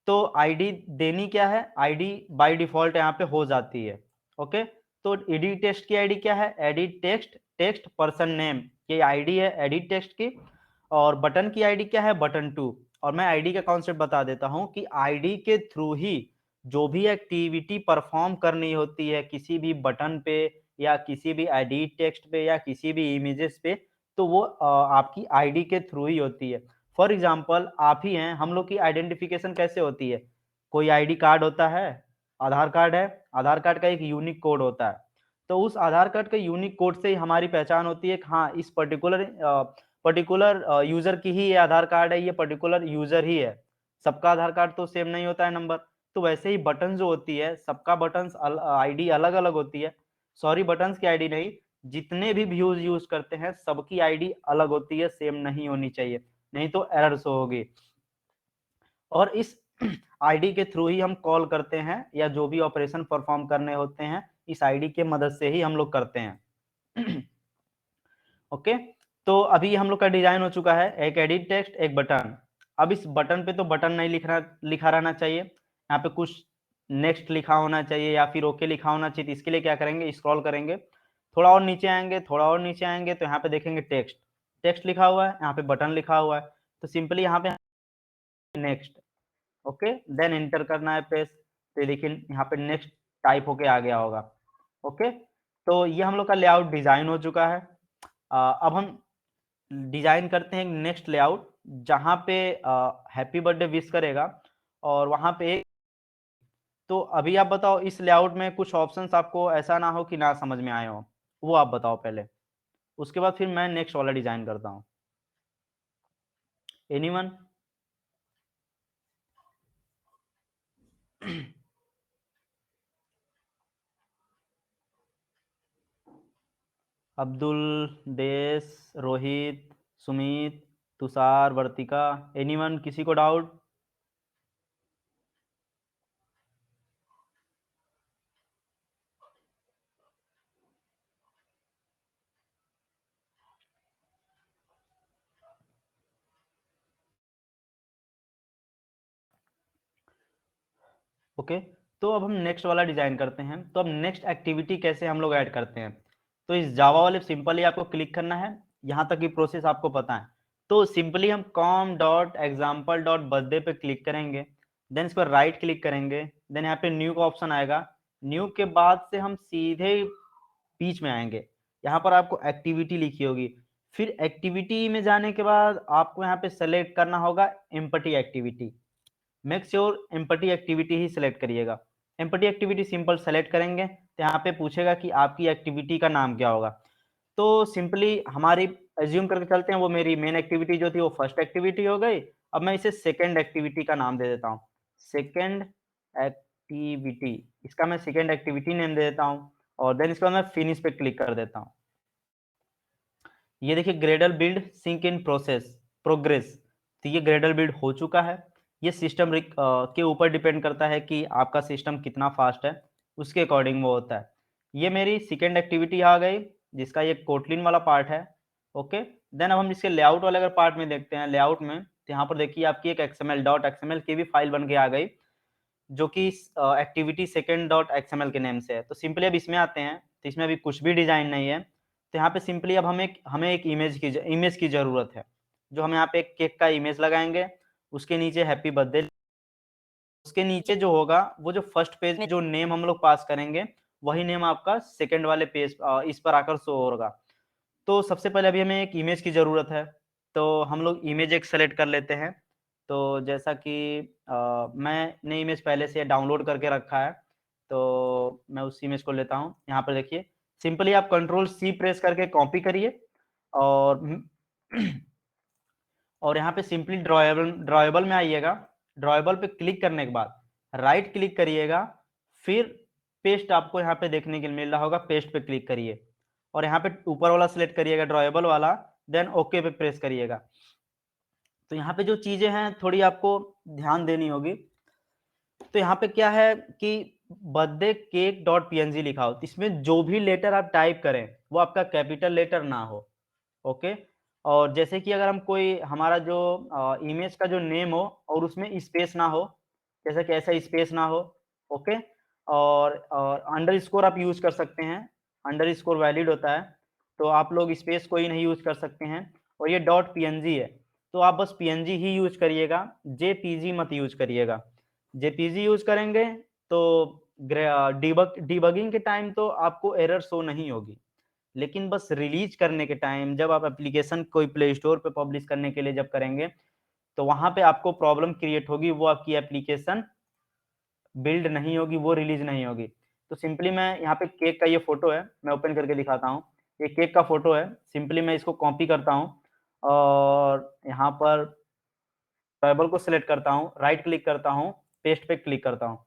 तो आईडी देनी क्या है, आईडी बाय डिफॉल्ट यहाँ पे हो जाती है। ओके, तो एडिट टेक्स्ट की आईडी क्या है, edit text text person name, ये आईडी है एडिट टेक्स्ट की, और बटन की आईडी क्या है, बटन 2। और मैं आईडी का कॉन्सेप्ट बता देता हूं कि आईडी के थ्रू ही जो भी एक्टिविटी परफॉर्म करनी होती है किसी भी बटन पे, या किसी भी एडिट टेक्स्ट पे, या किसी भी इमेजेस पे, तो वो आपकी आईडी के थ्रू ही होती है। फॉर एग्जाम्पल आप ही हैं, हम लोग की आइडेंटिफिकेशन कैसे होती है, कोई आईडी कार्ड होता है, आधार कार्ड है, आधार कार्ड का एक यूनिक कोड होता है, तो उस आधार कार्ड के यूनिक कोड से ही हमारी पहचान होती है कि हाँ इस पर्टिकुलर यूजर की ही ये आधार कार्ड है, ये पर्टिकुलर यूजर ही है। सबका आधार कार्ड तो सेम नहीं होता है नंबर, तो वैसे ही बटन जो होती है, सबका बटन्स आईडी अलग-अलग होती है। सॉरी, बटन्स की आईडी नहीं, जितने भी व्यूज़ यूज़ करते हैं, सबकी आईडी अलग होती है, सेम नहीं होनी चाहिए, नहीं तो एरर शो होगी। और इस आईडी के थ्रू ही हम कॉल करते हैं या जो भी ऑपरेशन परफॉर्म करने होते हैं, इस आईडी के मदद से ही हम लोग करते हैं। ओके, तो अभी हम लोग का डिजाइन हो चुका है, एक एडिट टेक्स्ट, एक बटन। अब इस बटन पे तो बटन नहीं लिखा रहना चाहिए, यहाँ पे कुछ नेक्स्ट लिखा होना चाहिए या फिर ओके लिखा होना चाहिए। तो इसके लिए क्या करेंगे, स्क्रॉल करेंगे, थोड़ा और नीचे आएंगे, थोड़ा और नीचे आएंगे, तो यहाँ पे देखेंगे टेक्स्ट, टेक्स्ट लिखा हुआ है, यहाँ पे बटन लिखा हुआ है, तो सिंपली यहाँ पे नेक्स्ट, ओके, देन एंटर करना है पेज। तो लेकिन यहाँ पे नेक्स्ट टाइप होके आ गया होगा। ओके, तो ये हम लोग का लेआउट डिजाइन हो चुका है। अब हम डिजाइन करते हैं नेक्स्ट लेआउट, जहाँ पे हैप्पी बर्थडे विश करेगा और वहाँ पे तो अभी आप बताओ, इस लेआउट में कुछ ऑप्शंस आपको ऐसा ना हो कि ना समझ में आए हो, वो आप बताओ पहले, उसके बाद फिर मैं नेक्स्ट वाला डिजाइन करता हूँ। एनीवन? अब्दुल, देश, रोहित, सुमित, तुषार, वर्तिका, एनीवन, किसी को डाउट? ओके, तो अब हम नेक्स्ट वाला डिजाइन करते हैं। तो अब नेक्स्ट एक्टिविटी कैसे हम लोग ऐड करते हैं, तो इस जावा वाले सिंपली आपको क्लिक करना है, यहाँ तक की प्रोसेस आपको पता है। तो सिंपली हम com.example.birthday पे क्लिक करेंगे, देन इस पर राइट क्लिक करेंगे, देन यहाँ पे न्यू का ऑप्शन आएगा, न्यू के बाद से हम सीधे बीच में आएंगे, यहाँ पर आपको एक्टिविटी लिखी होगी, फिर एक्टिविटी में जाने के बाद आपको यहाँ पे सेलेक्ट करना होगा empty activity. Make sure empty activity ही सिलेक्ट करिएगा। एम्पटी एक्टिविटी सिंपल सेलेक्ट करेंगे तो यहाँ पे पूछेगा कि आपकी एक्टिविटी का नाम क्या होगा। तो सिंपली हमारी एज्यूम करके चलते हैं, वो मेरी मेन एक्टिविटी जो थी वो फर्स्ट एक्टिविटी हो गई। अब मैं इसे सेकेंड एक्टिविटी का नाम दे देता हूँ, सेकेंड एक्टिविटी, इसका मैं सेकेंड एक्टिविटी नेम दे देता हूँ और देन इसके बाद मैं फिनिश पे क्लिक कर देता हूँ। ये देखिए Gradle build sync in progress, तो ये ग्रेडल बिल्ड हो चुका है। ये सिस्टम के ऊपर डिपेंड करता है कि आपका सिस्टम कितना फास्ट है, उसके अकॉर्डिंग वो होता है। ये मेरी सेकेंड एक्टिविटी आ गई, जिसका ये कोटलिन वाला पार्ट है। ओके, देन अब हम इसके लेआउट वाले अगर पार्ट में देखते हैं, लेआउट में तो यहाँ पर देखिए आपकी एक XML की भी फाइल बन के आ गई, जो कि एक्टिविटी सेकेंड डॉट XML के नेम से है। तो सिंपली अब इसमें आते हैं, तो इसमें अभी कुछ भी डिजाइन नहीं है, तो यहाँ पे सिंपली अब हमें एक इमेज की जरूरत है, जो हम यहाँ पे एक केक का इमेज लगाएंगे, उसके नीचे हैप्पी बर्थडे, उसके नीचे जो होगा वो जो फर्स्ट पेज में जो नेम हम लोग पास करेंगे, वही नेम आपका सेकंड वाले पेज इस पर आकर शो होगा। तो सबसे पहले अभी हमें एक इमेज की जरूरत है, तो हम लोग इमेज एक सेलेक्ट कर लेते हैं। तो जैसा कि मैंने इमेज पहले से डाउनलोड करके रखा है, तो मैं उस इमेज को लेता हूँ। यहाँ पर देखिए सिंपली आप Ctrl+C प्रेस करके कॉपी करिए और और यहाँ पे सिंपली ड्रॉएबल में आइएगा। ड्रॉएबल पे क्लिक करने के बाद राइट क्लिक करिएगा, फिर पेस्ट आपको यहाँ पे देखने के लिए मिल रहा होगा, पेस्ट पे क्लिक करिए और यहाँ पे ऊपर वाला सिलेक्ट करिएगा ड्रॉएबल वाला, देन ओके पे प्रेस करिएगा। तो यहाँ पे जो चीजें हैं थोड़ी आपको ध्यान देनी होगी। तो यहाँ पे क्या है कि बर्थडे केक डॉट PNG लिखा हो, इसमें जो भी लेटर आप टाइप करें वो आपका कैपिटल लेटर ना हो। ओके, और जैसे कि अगर हम कोई हमारा जो इमेज का जो नेम हो और उसमें स्पेस ना हो, जैसे कि ऐसा स्पेस ना हो। ओके, और अंडरस्कोर आप यूज कर सकते हैं, अंडरस्कोर वैलिड होता है, तो आप लोग स्पेस कोई नहीं यूज कर सकते हैं। और ये डॉट PNG है, तो आप बस PNG ही यूज करिएगा, JPG मत यूज करिएगा। JPG यूज करेंगे तो डिबगिंग के टाइम तो आपको एरर शो नहीं होगी, लेकिन बस रिलीज करने के टाइम जब आप एप्लीकेशन कोई प्ले स्टोर पे पब्लिश करने के लिए जब करेंगे, तो वहां पे आपको प्रॉब्लम क्रिएट होगी, वो आपकी एप्लीकेशन बिल्ड नहीं होगी, वो रिलीज नहीं होगी। तो सिंपली मैं यहाँ पे केक का ये फोटो है, मैं ओपन करके दिखाता हूँ। ये केक का फोटो है, सिंपली मैं इसको कॉपी करता हूँ और यहाँ पर टेबल को सिलेक्ट करता हूँ, राइट क्लिक करता हूँ पेस्ट पे क्लिक करता हूँ,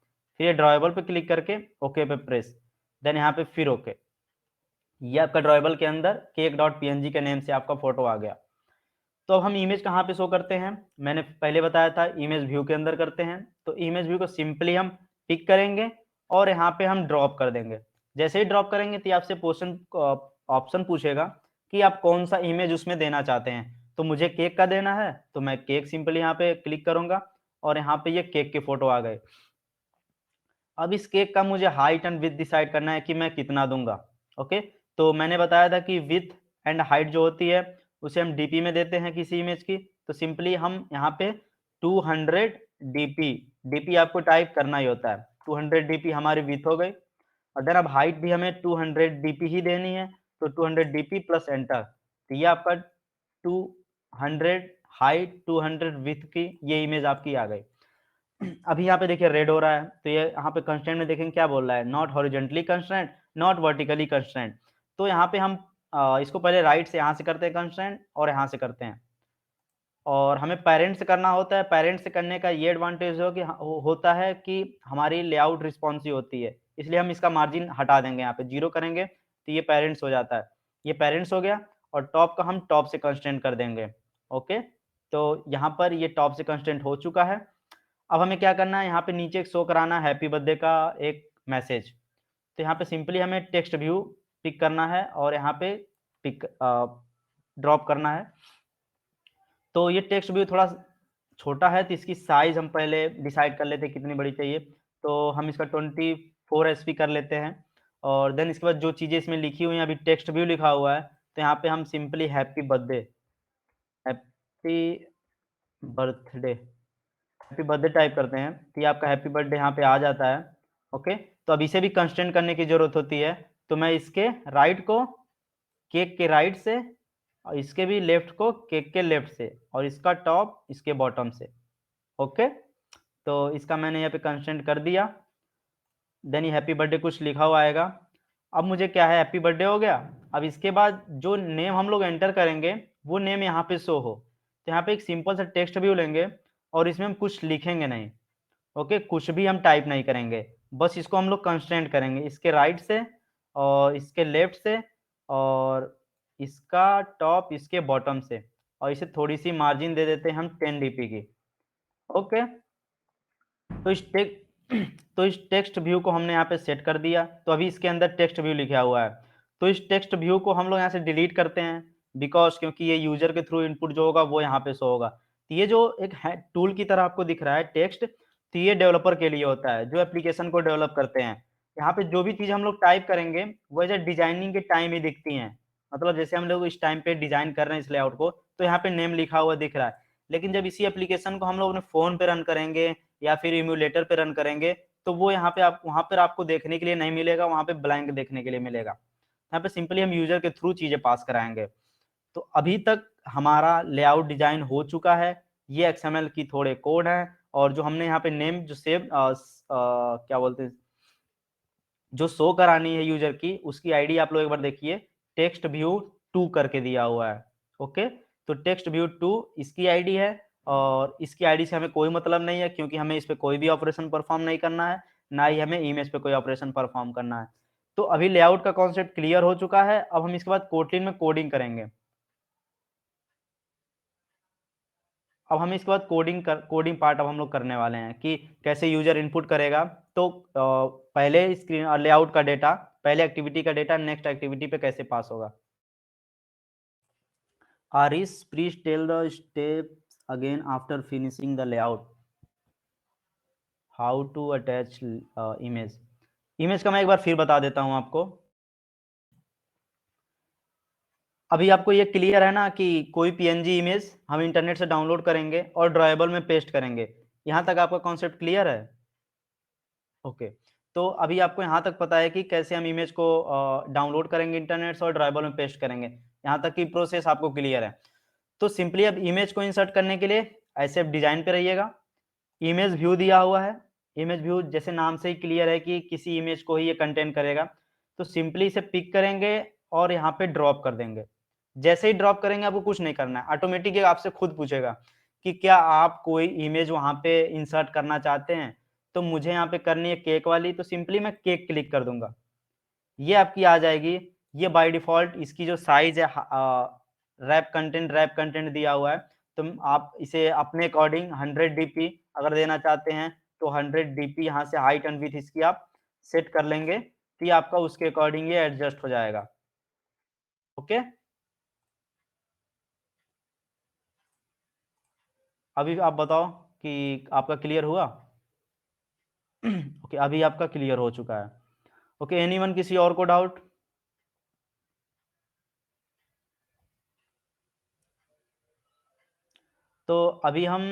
फिर ये ड्रॉएबल पे क्लिक करके ओके पे प्रेस, देन यहाँ पे फिर ओके। ये आपका ड्रॉएबल के अंदर cake.png के नेम से आपका फोटो आ गया। तो अब हम इमेज कहाँ पे शो करते हैं, मैंने पहले बताया था इमेज व्यू के अंदर करते हैं। तो इमेज व्यू को सिंपली हम पिक करेंगे और यहाँ पे हम ड्रॉप कर देंगे। जैसे ही ड्रॉप करेंगे तो आपसे ऑप्शन पूछेगा कि आप कौन सा इमेज उसमें देना चाहते हैं। तो मुझे केक का देना है तो मैं केक सिंपली यहाँ पे क्लिक करूंगा और यहाँ पे ये केक के फोटो आ गए। अब इस केक का मुझे हाइट एंड विड्थ डिसाइड करना है कि मैं कितना दूंगा। ओके, तो मैंने बताया था कि विड्थ एंड हाइट जो होती है उसे हम डीपी में देते हैं किसी इमेज की। तो सिंपली हम यहाँ पे 200 डीपी, डीपी आपको टाइप करना ही होता है। 200 डीपी हमारी विड्थ हो गई और देन अब हाइट भी हमें 200 डीपी ही देनी है, तो 200 डीपी प्लस एंटर। तो ये आपका 200 हाइट 200 विड्थ की ये इमेज आपकी आ गई। अभी यहाँ पे देखिए रेड हो रहा है, तो ये यहाँ पे कंस्ट्रेंट में देखेंगे क्या बोल रहा है, not horizontally constraint, not vertically constraint. तो यहाँ पे हम इसको पहले राइट से यहाँ से करते हैं कंस्ट्रेंट और यहाँ से करते हैं, और हमें पेरेंट से करना होता है। पेरेंट से करने का ये एडवांटेज होता है कि हमारी लेआउट रिस्पॉन्सिव होती है, इसलिए हम इसका मार्जिन हटा देंगे, यहाँ पे 0 करेंगे तो ये पेरेंट्स हो जाता है। ये पेरेंट्स हो गया और टॉप का हम टॉप से कंस्ट्रेंट कर देंगे। ओके, तो यहाँ पर ये टॉप से कंस्ट्रेंट हो चुका है। अब हमें क्या करना है, यहाँ पे नीचे एक शो कराना है हैप्पी बर्थडे का एक मैसेज। तो यहाँ पे सिंपली हमें टेक्स्ट व्यू पिक करना है और यहाँ पे पिक ड्रॉप करना है। तो ये टेक्स्ट व्यू थोड़ा छोटा है तो इसकी साइज हम पहले डिसाइड कर लेते हैं कितनी बड़ी चाहिए। तो हम इसका 24 SP कर लेते हैं और देन इसके बाद जो चीज़ें इसमें लिखी हुई हैं, अभी टेक्स्ट व्यू लिखा हुआ है तो यहाँ पे हम simply happy birthday, happy birthday, happy birthday type करते हैं तो ये आपका हैप्पी बर्थडे यहाँ पे आ जाता है। ओके, तो अब इसे भी कंस्ट्रेंट करने की जरूरत होती है, तो मैं इसके राइट को केक के राइट से और इसके भी लेफ्ट को केक के लेफ्ट से और इसका टॉप इसके बॉटम से। ओके, तो इसका मैंने यहाँ पे कंस्ट्रेंट कर दिया, देन ये हैप्पी बर्थडे कुछ लिखा हुआ आएगा। अब मुझे क्या है, हैप्पी बर्थडे हो गया। अब इसके बाद जो नेम हम लोग एंटर करेंगे वो नेम यहाँ पे शो हो। तो यहाँ पे एक सिंपल सा टेक्स्ट व्यू लेंगे और इसमें हम कुछ लिखेंगे नहीं। ओके, कुछ भी हम टाइप नहीं करेंगे, बस इसको हम लोग कंस्ट्रेंट करेंगे इसके राइट से और इसके लेफ्ट से और इसका टॉप इसके बॉटम से, और इसे थोड़ी सी मार्जिन दे देते हैं हम 10 dp की। ओके, तो इस टेक्स्ट व्यू को हमने यहाँ पे सेट कर दिया। तो अभी इसके अंदर टेक्स्ट व्यू लिखा हुआ है, तो इस टेक्स्ट व्यू को हम लोग यहाँ से डिलीट करते हैं बिकॉज क्योंकि ये यूजर के थ्रू इनपुट जो होगा वो यहाँ पे शो होगा। तो ये जो एक टूल की तरह आपको दिख रहा है टेक्स्ट, तो ये डेवलपर के लिए होता है जो एप्लीकेशन को डेवलप करते हैं। यहाँ पे जो भी चीज हम लोग टाइप करेंगे वो ऐसे डिजाइनिंग के टाइम ही दिखती हैं, मतलब जैसे हम लोग इस टाइम पे डिजाइन कर रहे हैं इस लेआउट को तो यहाँ पे नेम लिखा हुआ दिख रहा है, लेकिन जब इसी एप्लीकेशन को हम लोग अपने फोन पे रन करेंगे या फिर इम्यूलेटर पे रन करेंगे तो वो यहाँ पे वहां पर आपको देखने के लिए नहीं मिलेगा, वहां पे ब्लैंक देखने के लिए मिलेगा। यहाँ पे सिंपली हम यूजर के थ्रू चीजें पास कराएंगे। तो अभी तक हमारा लेआउट डिजाइन हो चुका है, ये XML की थोड़े कोड हैं और जो हमने यहाँ पे नेम जो सेव क्या बोलते हैं जो शो करानी है यूजर की उसकी आईडी आप लोग एक बार देखिए, टेक्स्ट व्यू 2 करके दिया हुआ है। ओके, तो टेक्स्ट व्यू 2 इसकी आईडी है और इसकी आईडी से हमें कोई मतलब नहीं है क्योंकि हमें इस पे कोई भी ऑपरेशन परफॉर्म नहीं करना है, ना ही हमें इमेज पे कोई ऑपरेशन परफॉर्म करना है। तो अभी लेआउट का कॉन्सेप्ट क्लियर हो चुका है। अब हम इसके बाद कोटलिन में कोडिंग करेंगे। अब हम इसके बाद कोडिंग पार्ट अब हम लोग करने वाले हैं कि कैसे यूजर इनपुट करेगा। तो पहले स्क्रीन लेआउट का डेटा, पहले एक्टिविटी का डेटा नेक्स्ट एक्टिविटी पे कैसे पास होगा। Aris, please tell the steps again after finishing the layout. How to attach image. Image का मैं एक बार फिर बता देता हूं आपको। अभी आपको ये क्लियर है ना कि कोई पीएनजी इमेज हम इंटरनेट से डाउनलोड करेंगे और ड्राइबल में पेस्ट करेंगे। यहां तक आपका कॉन्सेप्ट क्लियर है? ओके, तो अभी आपको यहाँ तक पता है कि कैसे हम इमेज को डाउनलोड करेंगे इंटरनेट से और ड्राइबल में पेस्ट करेंगे, यहाँ तक की प्रोसेस आपको क्लियर है। तो सिंपली अब इमेज को इंसर्ट करने के लिए ऐसे डिजाइन पे रहिएगा, इमेज व्यू दिया हुआ है। इमेज व्यू जैसे नाम से ही क्लियर है कि किसी इमेज को ही ये कंटेन करेगा। तो सिंपली इसे पिक करेंगे और यहाँ पे ड्रॉप कर देंगे। जैसे ही ड्रॉप करेंगे आपको कुछ नहीं करना है, ऑटोमेटिक आपसे खुद पूछेगा कि क्या आप कोई इमेज वहां पे इंसर्ट करना चाहते हैं। तो मुझे यहाँ पे करनी है केक वाली, तो सिंपली मैं केक क्लिक कर दूंगा, ये आपकी आ जाएगी। ये बाय डिफॉल्ट इसकी जो साइज है रैप कंटेंट दिया हुआ है, तो आप इसे अपने अकॉर्डिंग 100 डीपी अगर देना चाहते हैं तो 100 डीपी यहाँ से हाइट एंड विड्थ इसकी आप सेट कर लेंगे, तो ये आपका उसके अकॉर्डिंग ये एडजस्ट हो जाएगा। ओके, अभी आप बताओ कि आपका क्लियर हुआ? ओके, अभी आपका क्लियर हो चुका है। ओके, एनीवन किसी और को डाउट? तो अभी हम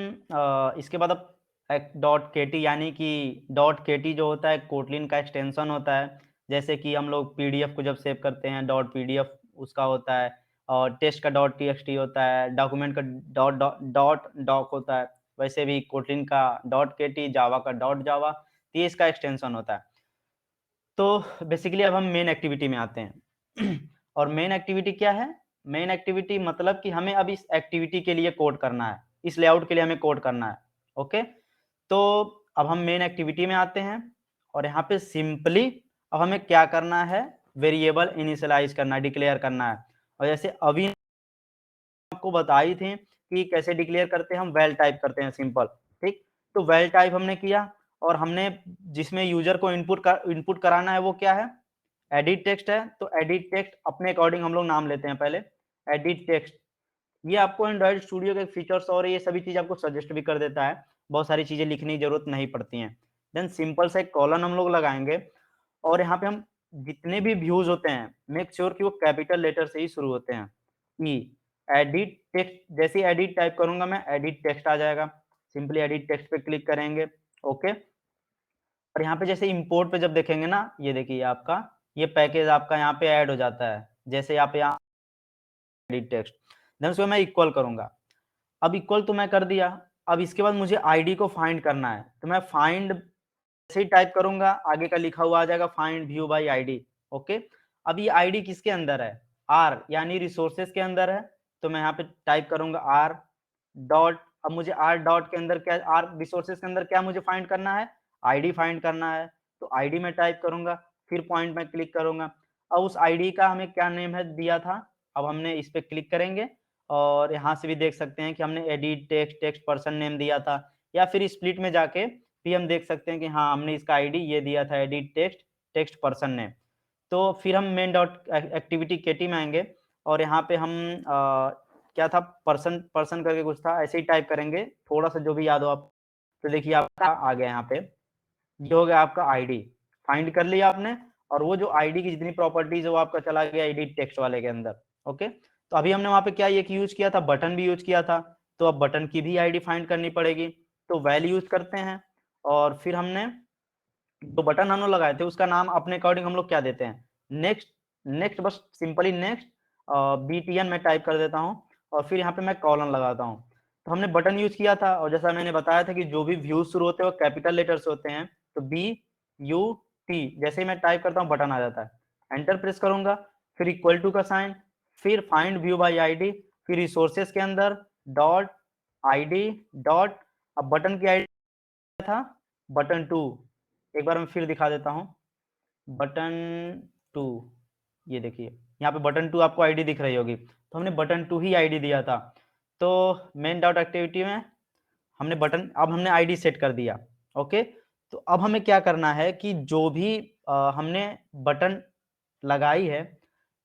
इसके बाद अब एक डॉट केटी, यानी कि डॉट केटी जो होता है कोटलिन का एक्सटेंशन होता है। जैसे कि हम लोग पीडीएफ को जब सेव करते हैं डॉट पीडीएफ उसका होता है, और टेस्ट का डॉट टीएक्सटी होता है, डॉक्यूमेंट का डॉट डॉट डॉक होता है, वैसे भी कोटलिन का डॉट केटी, जावा का डॉट जावा, तो ये इसका एक्सटेंशन होता है। तो बेसिकली अब हम मेन एक्टिविटी में आते हैं। और मेन एक्टिविटी क्या है? मेन एक्टिविटी मतलब कि हमें अब इस एक्टिविटी के लिए कोड करना है, इस लेआउट के लिए हमें कोड करना है। ओके, तो अब हम मेन एक्टिविटी में आते हैं, और यहाँ पे सिंपली अब हमें क्या करना है? वेरिएबल इनिशियलाइज करना है, डिक्लेयर करना है। और जैसे अभी आपको बताई थी कि कैसे डिक्लेयर करते हैं, हम वेल टाइप करते हैं सिंपल, ठीक। तो वेल टाइप हमने किया, और हमने जिसमें यूजर को इनपुट कराना है वो क्या है? एडिट टेक्स्ट है। तो एडिट टेक्स्ट अपने अकॉर्डिंग हम लोग नाम लेते हैं पहले, एडिट टेक्स्ट। ये आपको एंड्रॉइड स्टूडियो के फीचर्स और ये सभी चीज आपको सजेस्ट भी कर देता है, बहुत सारी चीजें लिखने की जरूरत नहीं पड़ती हैं। देन सिंपल सा एक कॉलन हम लोग लगाएंगे, और यहाँ पे हम जितने भी व्यूज होते हैं मेक श्योर कि वो कैपिटल लेटर से ही शुरू होते हैं। ई एडिट टेक्स्ट, जैसे एडिट टाइप करूंगा मैं, एडिट टेक्स्ट आ जाएगा, सिंपली एडिट टेक्स्ट पे क्लिक करेंगे। ओके, और यहाँ पे जैसे इंपोर्ट पे जब देखेंगे ना, ये देखिए आपका ये पैकेज आपका यहाँ पे ऐड हो जाता है। जैसे आप यहाँ एडिट टेक्स्ट, देन उसको मैं इक्वल करूंगा। अब इक्वल तो मैं कर दिया, अब इसके बाद मुझे आईडी को फाइंड करना है, तो मैं फाइंड ऐसे ही टाइप करूंगा, आगे का लिखा हुआ आ जाएगा find view bye ID. Okay, अब ये आईडी किसके अंदर है? आर यानी रिसोर्सेज के अंदर है, तो मैं यहाँ पे टाइप करूंगा आर डॉट। अब मुझे आर डॉट के अंदर क्या, आर रिसोर्सेज के अंदर क्या मुझे फाइंड करना है? आईडी फाइंड करना है, तो आईडी में टाइप करूंगा, फिर पॉइंट में क्लिक करूंगा। अब उस आईडी का हमें क्या नेम है दिया था, अब हमने इस पे क्लिक करेंगे, और यहाँ से भी देख सकते हैं कि हमने edit text text person name दिया था, या फिर स्प्लिट में जाके भी हम देख सकते हैं कि हाँ हमने इसका आईडी ये दिया था, edit text text person name. तो फिर हम मेन डॉट एक्टिविटी केटी में आएंगे, और यहाँ पे हम क्या था, पर्सन पर्सन करके कुछ था, ऐसे ही टाइप करेंगे थोड़ा सा जो भी याद हो आप। तो देखिए आपका आ गया यहाँ पे, ये हो गया आपका आईडी, फाइंड कर लिया आपने, और वो जो आईडी की जितनी प्रॉपर्टीज है वो आपका चला गया एडिट टेक्स्ट वाले के अंदर। ओके, तो अभी हमने वहां पे क्या एक यूज किया था, बटन भी यूज किया था, तो अब बटन की भी आईडी फाइंड करनी पड़ेगी, तो वैल्यू यूज करते हैं। और फिर हमने जो बटन हम लोग लगाए थे उसका नाम अपने अकॉर्डिंग हम लोग क्या देते हैं? नेक्स्ट। नेक्स्ट, बस सिंपली नेक्स्ट बीटीएन में टाइप कर देता हूँ, और फिर यहाँ पे मैं कॉलन लगाता हूँ। तो हमने बटन यूज किया था, और जैसा मैंने बताया था कि जो भी व्यूज शुरू होते हैं वो कैपिटल लेटर से होते हैं, तो बी यू टी, जैसे ही मैं टाइप करता हूँ बटन आ जाता है। एंटर प्रेस करूंगा, फिर इक्वल टू का साइन, फिर फाइंड व्यू बाय आईडी, फिर रिसोर्सेस के अंदर डॉट आईडी डॉट, अब बटन की आईडी था बटन 2, एक बार मैं फिर दिखा देता हूँ, बटन 2, ये देखिए यहाँ पे बटन 2 आपको आईडी दिख रही होगी, तो हमने बटन 2 ही आईडी दिया था। तो मेन डॉट एक्टिविटी में हमने बटन, अब हमने आईडी सेट कर दिया। ओके, तो अब हमें क्या करना है कि जो भी हमने बटन लगाई है,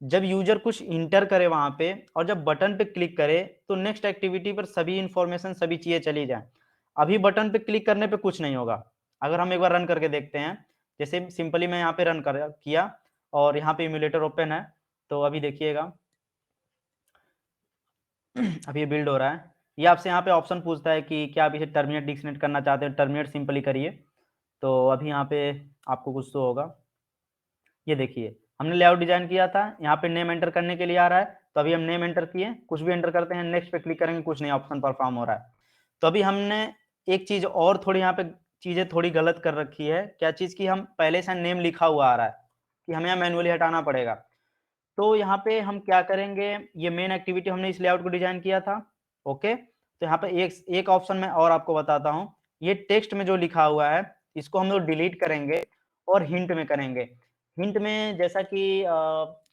जब यूजर कुछ इंटर करे वहां पे, और जब बटन पे क्लिक करे, तो नेक्स्ट एक्टिविटी पर सभी इंफॉर्मेशन सभी चीजें चली जाए। अभी बटन पे क्लिक करने पे कुछ नहीं होगा। अगर हम एक बार रन करके देखते हैं, जैसे सिंपली मैं यहाँ पे रन कर किया, और यहाँ पे इम्यूलेटर ओपन है, तो अभी देखिएगा अभी ये बिल्ड हो रहा है। ये आपसे यहाँ पे ऑप्शन पूछता है कि क्या आप इसे टर्मिनेट डिस्कनेक्ट करना चाहते हो, टर्मिनेट सिंपली करिए। तो अभी यहाँ पे आपको कुछ तो होगा, ये देखिए हमने लेआउट डिजाइन किया था, यहाँ पे नेम एंटर करने के लिए आ रहा है, तो अभी हम नेम एंटर किए, कुछ भी एंटर करते हैं, नेक्स्ट पे क्लिक करेंगे, कुछ नहीं ऑप्शन परफॉर्म हो रहा है। तो अभी हमने एक चीज और थोड़ी यहाँ पे चीजें थोड़ी गलत कर रखी है, क्या चीज की, हम पहले से नेम लिखा हुआ आ रहा है कि हमें यहाँ मैनुअली हटाना पड़ेगा। तो यहाँ पे हम क्या करेंगे, ये मेन एक्टिविटी हमने इस लेआउट को डिजाइन किया था। ओके, तो यहाँ पे एक ऑप्शन में और आपको बताता हूँ, ये टेक्स्ट में जो लिखा हुआ है इसको हम लोग डिलीट करेंगे और हिंट में करेंगे। हिंट में जैसा कि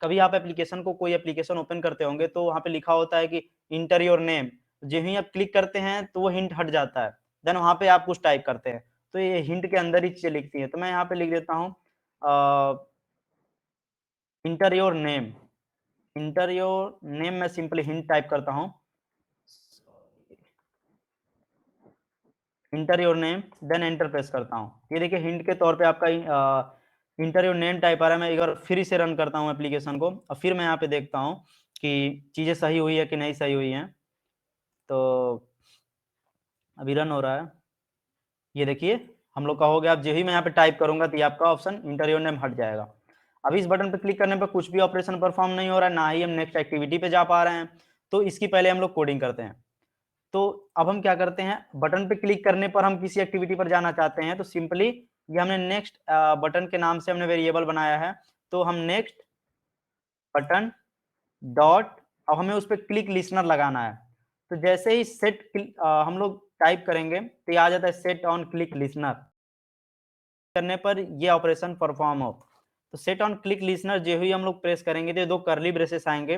कभी आप एप्लीकेशन को कोई एप्लीकेशन ओपन करते होंगे तो वहाँ पे लिखा होता है कि इंटर योर नेम, जो ही आप क्लिक करते हैं तो वो हिंट हट जाता है, देन वहाँ पे आप कुछ टाइप करते हैं, तो ये हिंट के अंदर ही चीजें लिखती हैं। तो मैं यहाँ पे लिख देता हूँ enter your name, enter your name मैं सिंपली हिंट टाइप करता हूँ, enter your name, then enter press करता हूँ। ये देखिए हिंट के तौर पे आपका इंटर योर नेम टाइप आ रहा है। मैं एक बार फिर से रन करता हूँ एप्लीकेशन को और फिर मैं यहाँ पे देखता हूँ कि चीजें सही हुई है कि नहीं सही हुई हैं। तो अभी रन हो रहा है, ये देखिए हम लोग का हो गया। अब जो ही मैं यहाँ पे टाइप करूंगा तो ये आपका ऑप्शन इंटर योर नेम हट जाएगा। अभी इस बटन पे क्लिक करने पर कुछ भी ऑपरेशन परफॉर्म नहीं हो रहा है, ना ही हम नेक्स्ट एक्टिविटी पे जा पा रहे हैं। तो इसकी पहले हम लोग कोडिंग करते हैं। तो अब हम क्या करते हैं, बटन पे क्लिक करने पर हम किसी एक्टिविटी पर जाना चाहते हैं तो सिंपली ये हमने नेक्स्ट बटन के नाम से हमने वेरिएबल बनाया है, तो हम नेक्स्ट बटन डॉट, अब हमें उस पर क्लिक लिसनर लगाना है। तो जैसे ही सेट हम लोग टाइप करेंगे तो ये आ जाता है सेट ऑन क्लिक लिसनर, करने पर ये ऑपरेशन परफॉर्म हो। तो सेट ऑन क्लिक लिसनर जो ही हम लोग प्रेस करेंगे तो दो कर्ली ब्रेसेस आएंगे,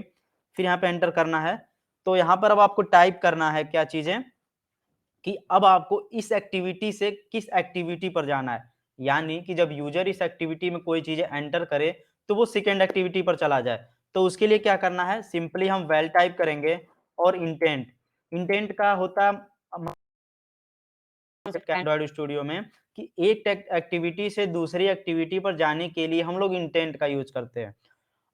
फिर यहाँ पे एंटर करना है। तो यहाँ पर अब आपको टाइप करना है क्या चीजें, कि अब आपको इस एक्टिविटी से किस एक्टिविटी पर जाना है, यानी कि जब यूजर इस एक्टिविटी में कोई चीजें एंटर करे तो वो सेकेंड एक्टिविटी पर चला जाए। तो उसके लिए क्या करना है, सिंपली हम वेल टाइप करेंगे और इंटेंट, इंटेंट का होता एंड्रॉइड स्टूडियो में कि एक एक्टिविटी से दूसरी एक्टिविटी पर जाने के लिए हम लोग इंटेंट का यूज करते हैं।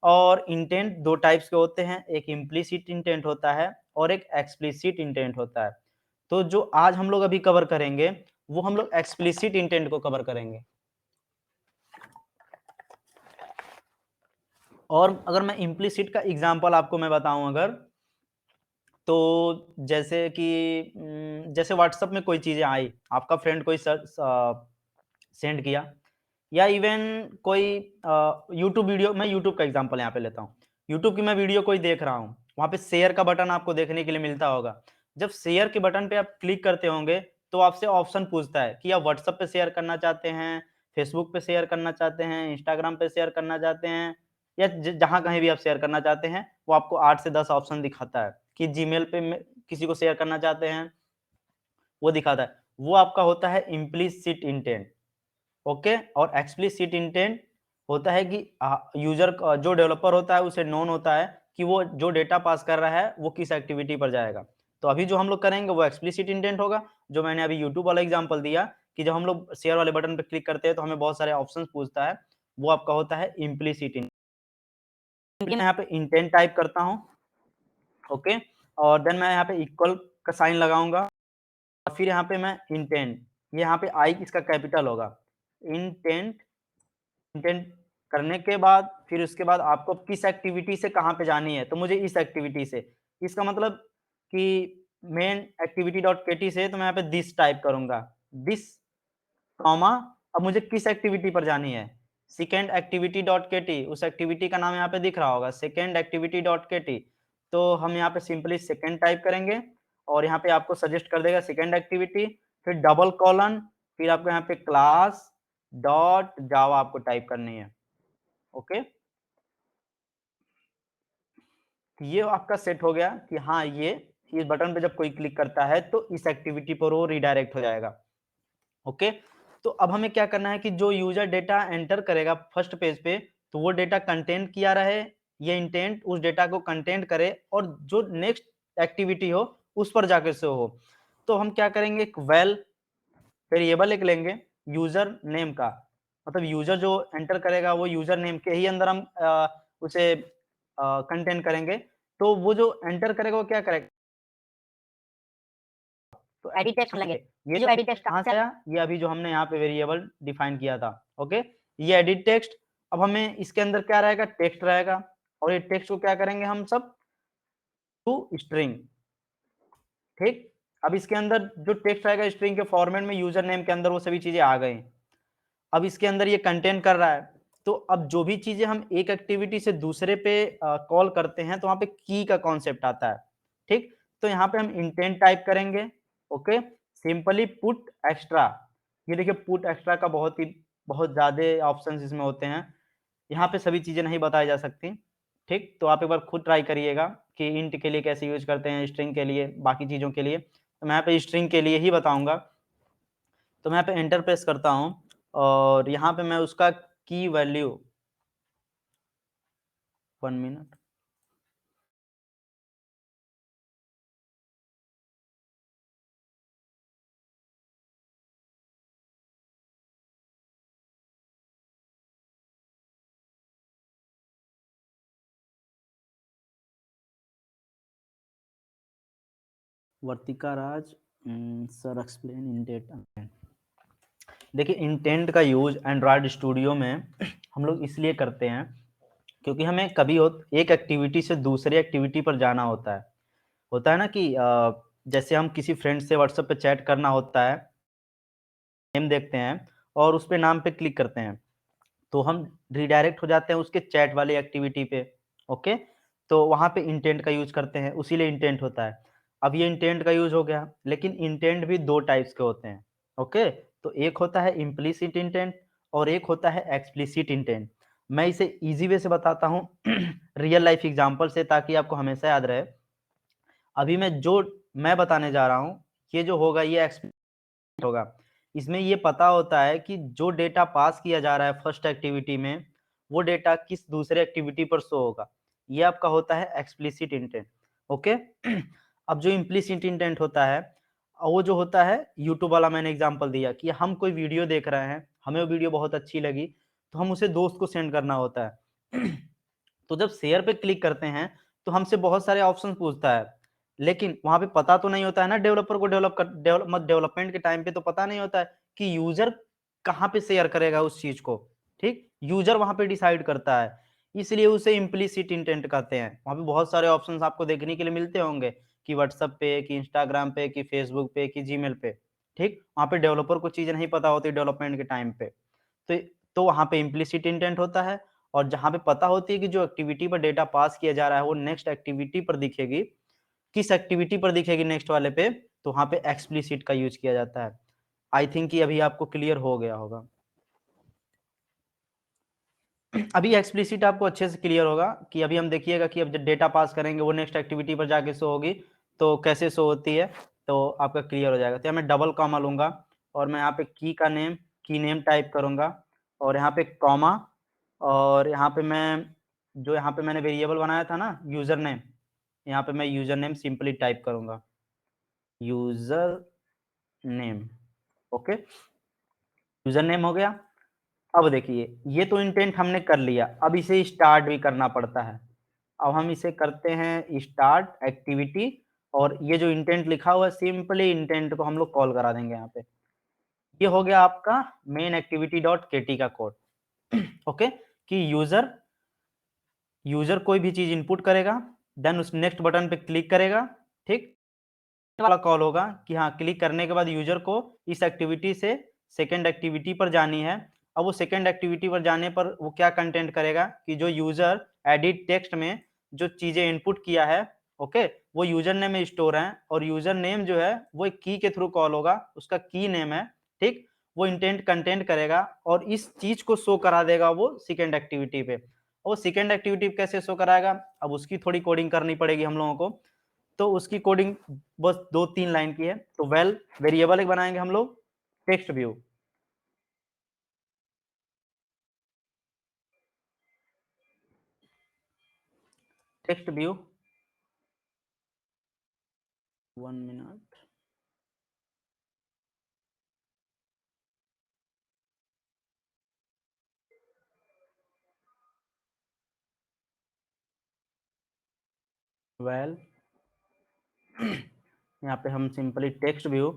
और इंटेंट दो टाइप्स के होते हैं, एक इम्प्लीसिट इंटेंट होता है और एक एक्सप्लिसिट इंटेंट होता है। तो जो आज हम लोग अभी कवर करेंगे वो हम लोग एक्सप्लिसिट इंटेंट को कवर करेंगे। और अगर मैं इम्प्लीसिट का एग्जांपल आपको मैं बताऊं अगर, तो जैसे कि जैसे व्हाट्सएप में कोई चीजें आई, आपका फ्रेंड कोई सेंड किया, या इवन कोई यूट्यूब वीडियो, मैं यूट्यूब का एग्जांपल यहाँ पे लेता हूँ, यूट्यूब की मैं वीडियो कोई देख रहा हूँ, वहाँ पे शेयर का बटन आपको देखने के लिए मिलता होगा। जब शेयर के बटन पे आप क्लिक करते होंगे तो आपसे ऑप्शन पूछता है कि आप व्हाट्सएप पे शेयर करना चाहते हैं, फेसबुक पे शेयर करना चाहते हैं, इंस्टाग्राम पे शेयर करना चाहते हैं, या जहाँ कहीं भी आप शेयर करना चाहते हैं। वो आपको 8 से 10 ऑप्शन दिखाता है कि जीमेल पे किसी को शेयर करना चाहते हैं, वो दिखाता है। वो आपका होता है इम्प्लीसिट इंटेंट। ओके, और एक्सप्लिसिट इंटेंट होता है कि यूजर जो डेवलपर होता है उसे नोन होता है कि वो जो डेटा पास कर रहा है वो किस एक्टिविटी पर जाएगा। तो अभी जो हम लोग करेंगे वो एक्सप्लिसिट इंटेंट होगा, जो मैंने अभी यूट्यूब वाला एग्जांपल दिया कि जब हम लोग शेयर वाले बटन पर क्लिक करते हैं तो हमें बहुत सारे ऑप्शंस पूछता है, वो आपका होता है इम्प्लिसिट इंटेंट। यहाँ पे इंटेंट टाइप करता हूँ, ओके, और देन मैं यहाँ पे इक्वल का साइन लगाऊंगा और फिर यहाँ पे मैं इंटेंट, यहाँ पे आई इसका कैपिटल होगा, इंटेंट, इंटेंट करने के बाद फिर उसके बाद आपको किस एक्टिविटी से कहाँ पे जानी है, तो मुझे इस एक्टिविटी से, इसका मतलब कि मेन एक्टिविटी डॉट केटी से, तो मैं यहाँ पे दिस टाइप करूंगा, दिस कॉमा, अब मुझे किस एक्टिविटी पर जानी है, सेकेंड एक्टिविटी डॉट केटी, उस एक्टिविटी का नाम यहाँ पे दिख रहा होगा सेकेंड एक्टिविटी डॉट केटी। तो हम यहाँ पे सिंपली सेकेंड टाइप करेंगे और यहाँ पे आपको सजेस्ट कर देगा सेकेंड एक्टिविटी, फिर डबल कॉलन, फिर आपको यहाँ पे क्लास डॉट जावा आपको टाइप करनी है। ओके, ये आपका सेट हो गया कि हाँ ये इस बटन पे जब कोई क्लिक करता है तो इस एक्टिविटी पर वो रिडायरेक्ट हो जाएगा। ओके, तो अब हमें क्या करना है कि जो यूजर डेटा एंटर करेगा फर्स्ट पेज पे तो वो डेटा कंटेंट किया रहे, ये इंटेंट उस डेटा को कंटेंट करे और जो नेक्स्ट एक्टिविटी हो उस पर जाकर से हो। तो हम क्या करेंगे, एक वेल वेरिएबल एक लेंगे यूजर नेम का, मतलब यूजर जो एंटर करेगा वो यूजर नेम के ही अंदर हम उसे कंटेंट करेंगे। तो वो जो एंटर करेगा वो क्या करेगा, तो एडिट टेक्स्ट लगे, ये जो एडिट टेक्स्ट कहाँ से आया, ये अभी जो हमने यहाँ पे वेरिएबल डिफाइन किया था। ओके, ये एडिट टेक्स्ट, अब हमें इसके अंदर क्या रहेगा, टेक्स्ट रहेगा, और ये टेक्स्ट को क्या करेंगे हम सब टू स्ट्रिंग। ठीक, अब इसके अंदर जो टेक्स्ट आएगा स्ट्रिंग के फॉर्मेट में यूजर नेम के अंदर वो सभी चीजें आ गई। अब इसके अंदर ये कंटेंट कर रहा है, तो अब जो भी चीजें हम एक एक्टिविटी से दूसरे पे कॉल करते हैं तो वहां पे की का कॉन्सेप्ट आता है। ठीक, तो यहाँ पे हम इंटेंट टाइप करेंगे, ओके, सिंपली पुट एक्स्ट्रा, ये देखिए पुट एक्स्ट्रा का बहुत ज़्यादा ऑप्शंस इसमें होते हैं। यहाँ पे सभी चीज़ें नहीं बताई जा सकती, ठीक? तो आप एक बार खुद ट्राई करिएगा कि इंट के लिए कैसे यूज़ करते हैं, स्ट्रिंग के लिए, बाकी चीज़ों के लिए। तो मैं यहाँ पे स्ट्रिंग के लिए ही बताऊँगा। तो मैं यहाँ पे एंटर प्रेस करता हूँ और यहाँ पे मैं उसका की वैल्यू 1 मिनट। वर्तिका राज, सर एक्सप्लेन इंटेंट। देखिए इंटेंट का यूज एंड्रॉयड स्टूडियो में हम लोग इसलिए करते हैं क्योंकि हमें कभी एक एक्टिविटी से दूसरे एक्टिविटी पर जाना होता है ना कि जैसे हम किसी फ्रेंड से व्हाट्सएप पे चैट करना होता है, नेम देखते हैं और उस पे नाम पे क्लिक करते हैं, तो हम रिडायरेक्ट हो जाते हैं उसके चैट वाली एक्टिविटी पे। ओके, तो वहाँ पे इंटेंट का यूज करते हैं, उसीलिए इंटेंट होता है। अब ये इंटेंट का यूज हो गया, लेकिन इंटेंट भी 2 टाइप्स के होते हैं। ओके, तो एक होता है इम्प्लिसिट इंटेंट और एक होता है एक्सप्लिसिट इंटेंट। मैं इसे इजी वे से बताता हूँ रियल लाइफ एग्जांपल से, ताकि आपको हमेशा याद रहे। अभी मैं बताने जा रहा हूँ, ये जो होगा ये एक्सप्लिसिट होगा। इसमें ये पता होता है कि जो डेटा पास किया जा रहा है फर्स्ट एक्टिविटी में, वो डेटा किस दूसरे एक्टिविटी पर शो होगा। ये आपका होता है एक्सप्लिसिट इंटेंट। ओके अब जो इम्प्लिसिट इंटेंट होता है, वो जो होता है यूट्यूब वाला मैंने एग्जांपल दिया कि हम कोई वीडियो देख रहे हैं, हमें वो वीडियो बहुत अच्छी लगी, तो हम उसे दोस्त को सेंड करना होता है तो जब शेयर पे क्लिक करते हैं तो हमसे बहुत सारे ऑप्शन पूछता है, लेकिन वहां पे पता तो नहीं होता है ना डेवलपर को, डेवलपमेंट के टाइम पे तो पता नहीं होता है कि यूजर कहाँ पे शेयर करेगा उस चीज को। ठीक, यूजर वहां पे डिसाइड करता है, इसलिए उसे इम्प्लिसिट इंटेंट कहते हैं। वहां पे बहुत सारे ऑप्शंस आपको देखने के लिए मिलते होंगे कि व्हाट्सएप पे, कि इंस्टाग्राम पे, कि फेसबुक पे, कि जीमेल पे। ठीक, वहां पे डेवलपर को चीजें नहीं पता होती डेवलपमेंट के टाइम पे, तो वहां पे इम्प्लिसिट इंटेंट होता है। और जहां पे पता होती है कि जो एक्टिविटी पर डेटा पास किया जा रहा है वो नेक्स्ट एक्टिविटी पर दिखेगी, किस एक्टिविटी पर दिखेगी नेक्स्ट वाले पे, तो वहां पे एक्सप्लिसिट का यूज किया जाता है। आई थिंक कि अभी आपको क्लियर हो गया होगा। अभी एक्सप्लिसिट आपको अच्छे से क्लियर होगा कि अभी हम देखिएगा कि अब जब डेटा पास करेंगे वो नेक्स्ट एक्टिविटी पर जाके शो होगी, तो कैसे शो होती है, तो आपका क्लियर हो जाएगा। तो मैं डबल कॉमा लूंगा और मैं यहाँ पे की नेम टाइप करूंगा और यहाँ पे कॉमा, और यहाँ पे यहाँ पे मैंने वेरिएबल बनाया था ना यूजर नेम, यहाँ पे मैं यूजर नेम सिंपली टाइप करूंगा, user name. Okay, user name हो गया। अब देखिए ये तो इंटेंट हमने कर लिया, अब इसे स्टार्ट भी करना पड़ता है। अब हम इसे करते हैं स्टार्ट एक्टिविटी, और ये जो इंटेंट लिखा हुआ है सिंपली इंटेंट को हम लोग कॉल करा देंगे यहाँ पे। ये हो गया आपका मेन एक्टिविटी डॉट केटी का कोड। ओके, कि यूजर कोई भी चीज इनपुट करेगा, देन उस नेक्स्ट बटन पे क्लिक करेगा। ठीक, वाला कॉल होगा कि हाँ, क्लिक करने के बाद यूजर को इस एक्टिविटी से सेकेंड एक्टिविटी पर जानी है। अब वो सेकेंड एक्टिविटी पर जाने पर वो क्या कंटेंट करेगा कि जो यूजर एडिट टेक्स्ट में जो चीजें इनपुट किया है, ओके, वो यूजर नेम में स्टोर है, और यूजर नेम जो है वो एक की के थ्रू कॉल होगा, उसका की नेम है। ठीक, वो इंटेंट कंटेंट करेगा और इस चीज को शो करा देगा वो सेकेंड एक्टिविटी पे। वो सेकेंड एक्टिविटी कैसे शो कराएगा, अब उसकी थोड़ी कोडिंग करनी पड़ेगी हम लोगों को। तो उसकी कोडिंग बस 2-3 लाइन की है। तो वेरिएबल एक बनाएंगे हम लोग text view, text view 1 minute, well यहाँ पे हम सिंपली टेक्स्ट व्यू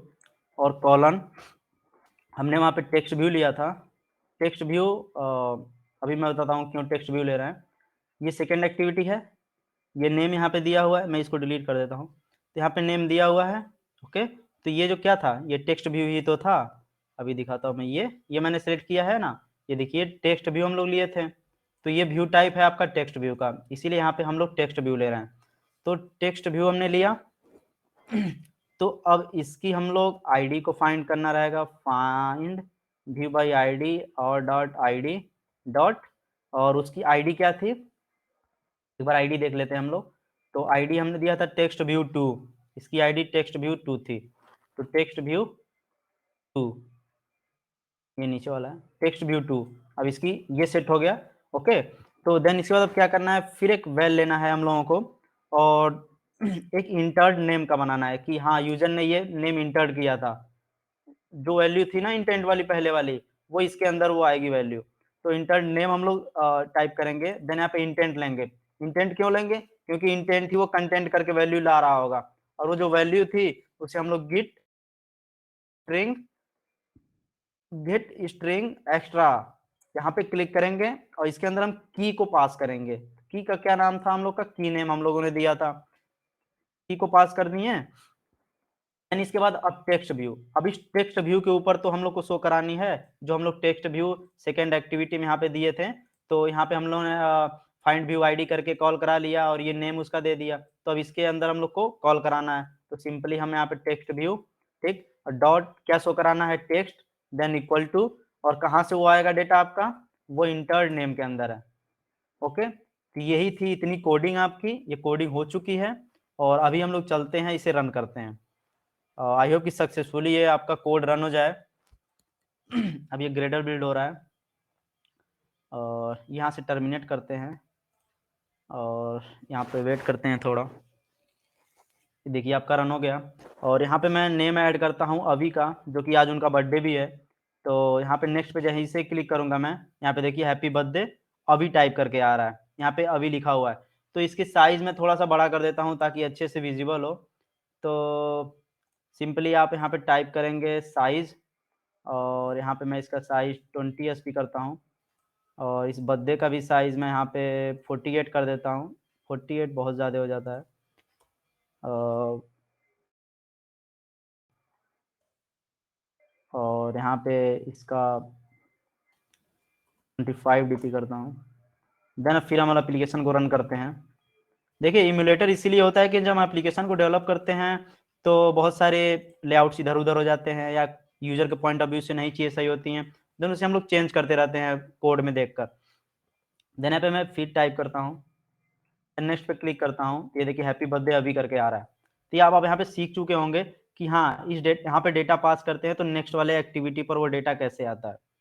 और कॉलन, हमने वहाँ पे टेक्स्ट व्यू लिया था। टेक्स्ट व्यू अभी मैं बताता हूँ क्यों टेक्स्ट व्यू ले रहे हैं। ये सेकेंड एक्टिविटी है, ये नेम यहाँ पे दिया हुआ है, मैं इसको डिलीट कर देता हूँ। तो यहाँ पे नेम दिया हुआ है। ओके, तो ये जो क्या था, ये टेक्स्ट व्यू ही तो था। अभी दिखाता हूँ मैं, ये मैंने सेलेक्ट किया है ना, ये देखिए टेक्स्ट व्यू हम लोग लिए थे। तो ये व्यू टाइप है आपका टेक्स्ट व्यू का, इसीलिए यहाँ पे हम लोग टेक्स्ट व्यू ले रहे हैं। तो टेक्स्ट व्यू हमने लिया तो अब इसकी हम लोग आईडी को फाइंड करना रहेगा, फाइंड व्यू बाय आईडी और डॉट आईडी डॉट, और उसकी आईडी क्या थी, एक बार आईडी देख लेते हैं हम लोग। तो आईडी हमने दिया था टेक्स्ट व्यू 2, इसकी आईडी टेक्स्ट व्यू 2 थी, तो टेक्स्ट व्यू 2, ये नीचे वाला है टेक्स्ट व्यू 2। अब इसकी ये सेट हो गया, ओके। तो देन इसके बाद अब क्या करना है, फिर एक वेल लेना है हम लोगों को, और एक इंटर्ड नेम का बनाना है कि हाँ यूजर ने ये नेम इंटर्ड किया था, जो वैल्यू थी ना इंटेंट वाली पहले वाली, वो इसके अंदर वो आएगी वैल्यू। तो इंटर्ड नेम हम लोग टाइप करेंगे, देन यहाँ पे इंटेंट लेंगे। इंटेंट क्यों लेंगे, क्योंकि इंटेंट ही वो कंटेंट करके वैल्यू ला रहा होगा, और वो जो वैल्यू थी उसे हम लोग गेट स्ट्रिंग एक्स्ट्रा यहाँ पे क्लिक करेंगे, और इसके अंदर हम की को पास करेंगे। की का क्या नाम था हम लोग का, की नेम हम लोगों ने दिया था, की को पास कर दिए। एंड इसके बाद अब टेक्स्ट व्यू, अब इस टेक्स्ट व्यू के ऊपर तो हम लोग को शो करानी है जो हम लोग टेक्स्ट व्यू सेकेंड एक्टिविटी में यहाँ पे दिए थे। तो यहाँ पे हम लोगों ने फाइंड व्यू आईडी करके कॉल करा लिया और ये नेम उसका दे दिया। तो अब इसके अंदर हम लोग को कॉल कराना है, तो सिंपली हम यहाँ पे टेक्स्ट व्यू, ठीक, डॉट क्या शो कराना है, टेक्स्ट, देन इक्वल टू, और कहाँ से वो आएगा डेटा आपका, वो इंटर्ड नेम के अंदर है, ओके। तो यही थी इतनी कोडिंग आपकी, ये कोडिंग हो चुकी है, और अभी हम लोग चलते हैं इसे रन करते हैं। आई होप कि सक्सेसफुली ये आपका कोड रन हो जाए। अब ये ग्रेडर बिल्ड हो रहा है, और यहाँ से टर्मिनेट करते हैं, और यहाँ पे वेट करते हैं थोड़ा। देखिए आपका रन हो गया, और यहाँ पे मैं नेम ऐड करता हूँ अभी का, जो कि आज उनका बर्थडे भी है। तो यहाँ पे नेक्स्ट पे जहीं से क्लिक करूँगा मैं, यहाँ पे देखिए हैप्पी बर्थडे अभी टाइप करके आ रहा है, यहाँ पे अभी लिखा हुआ है। तो इसकी साइज में थोड़ा सा बड़ा कर देता हूँ ताकि अच्छे से विजिबल हो। तो सिंपली आप यहाँ पे टाइप करेंगे साइज, और यहाँ पे मैं इसका साइज 20 एसपी करता हूँ, और इस बर्थडे का भी साइज मैं यहाँ पे 48 कर देता हूँ। 48 बहुत ज़्यादा हो जाता है। और यहाँ पे इसका 25 डीपी करता हूँ। देन फिर हम एप्लीकेशन को रन करते हैं। देखिए इम्यूलेटर इसीलिए होता है कि जब हम एप्लीकेशन को डेवलप करते हैं तो बहुत सारे लेआउट्स इधर उधर हो जाते हैं, या यूजर के पॉइंट ऑफ व्यू से नई चीज़ें सही होती हैं, देन उसे हम लोग चेंज करते रहते हैं कोड में देखकर। देन यहाँ पे मैं फिर टाइप करता हूँ, नेक्स्ट पे क्लिक करता हूँ, ये देखिए हैप्पी बर्थडे अभी करके आ रहा है। तो ये आप यहाँ पे सीख चुके होंगे कि हाँ इस डेट यहाँ पे डेटा पास करते हैं तो नेक्स्ट वाले एक्टिविटी पर वो डेटा कैसे आता है।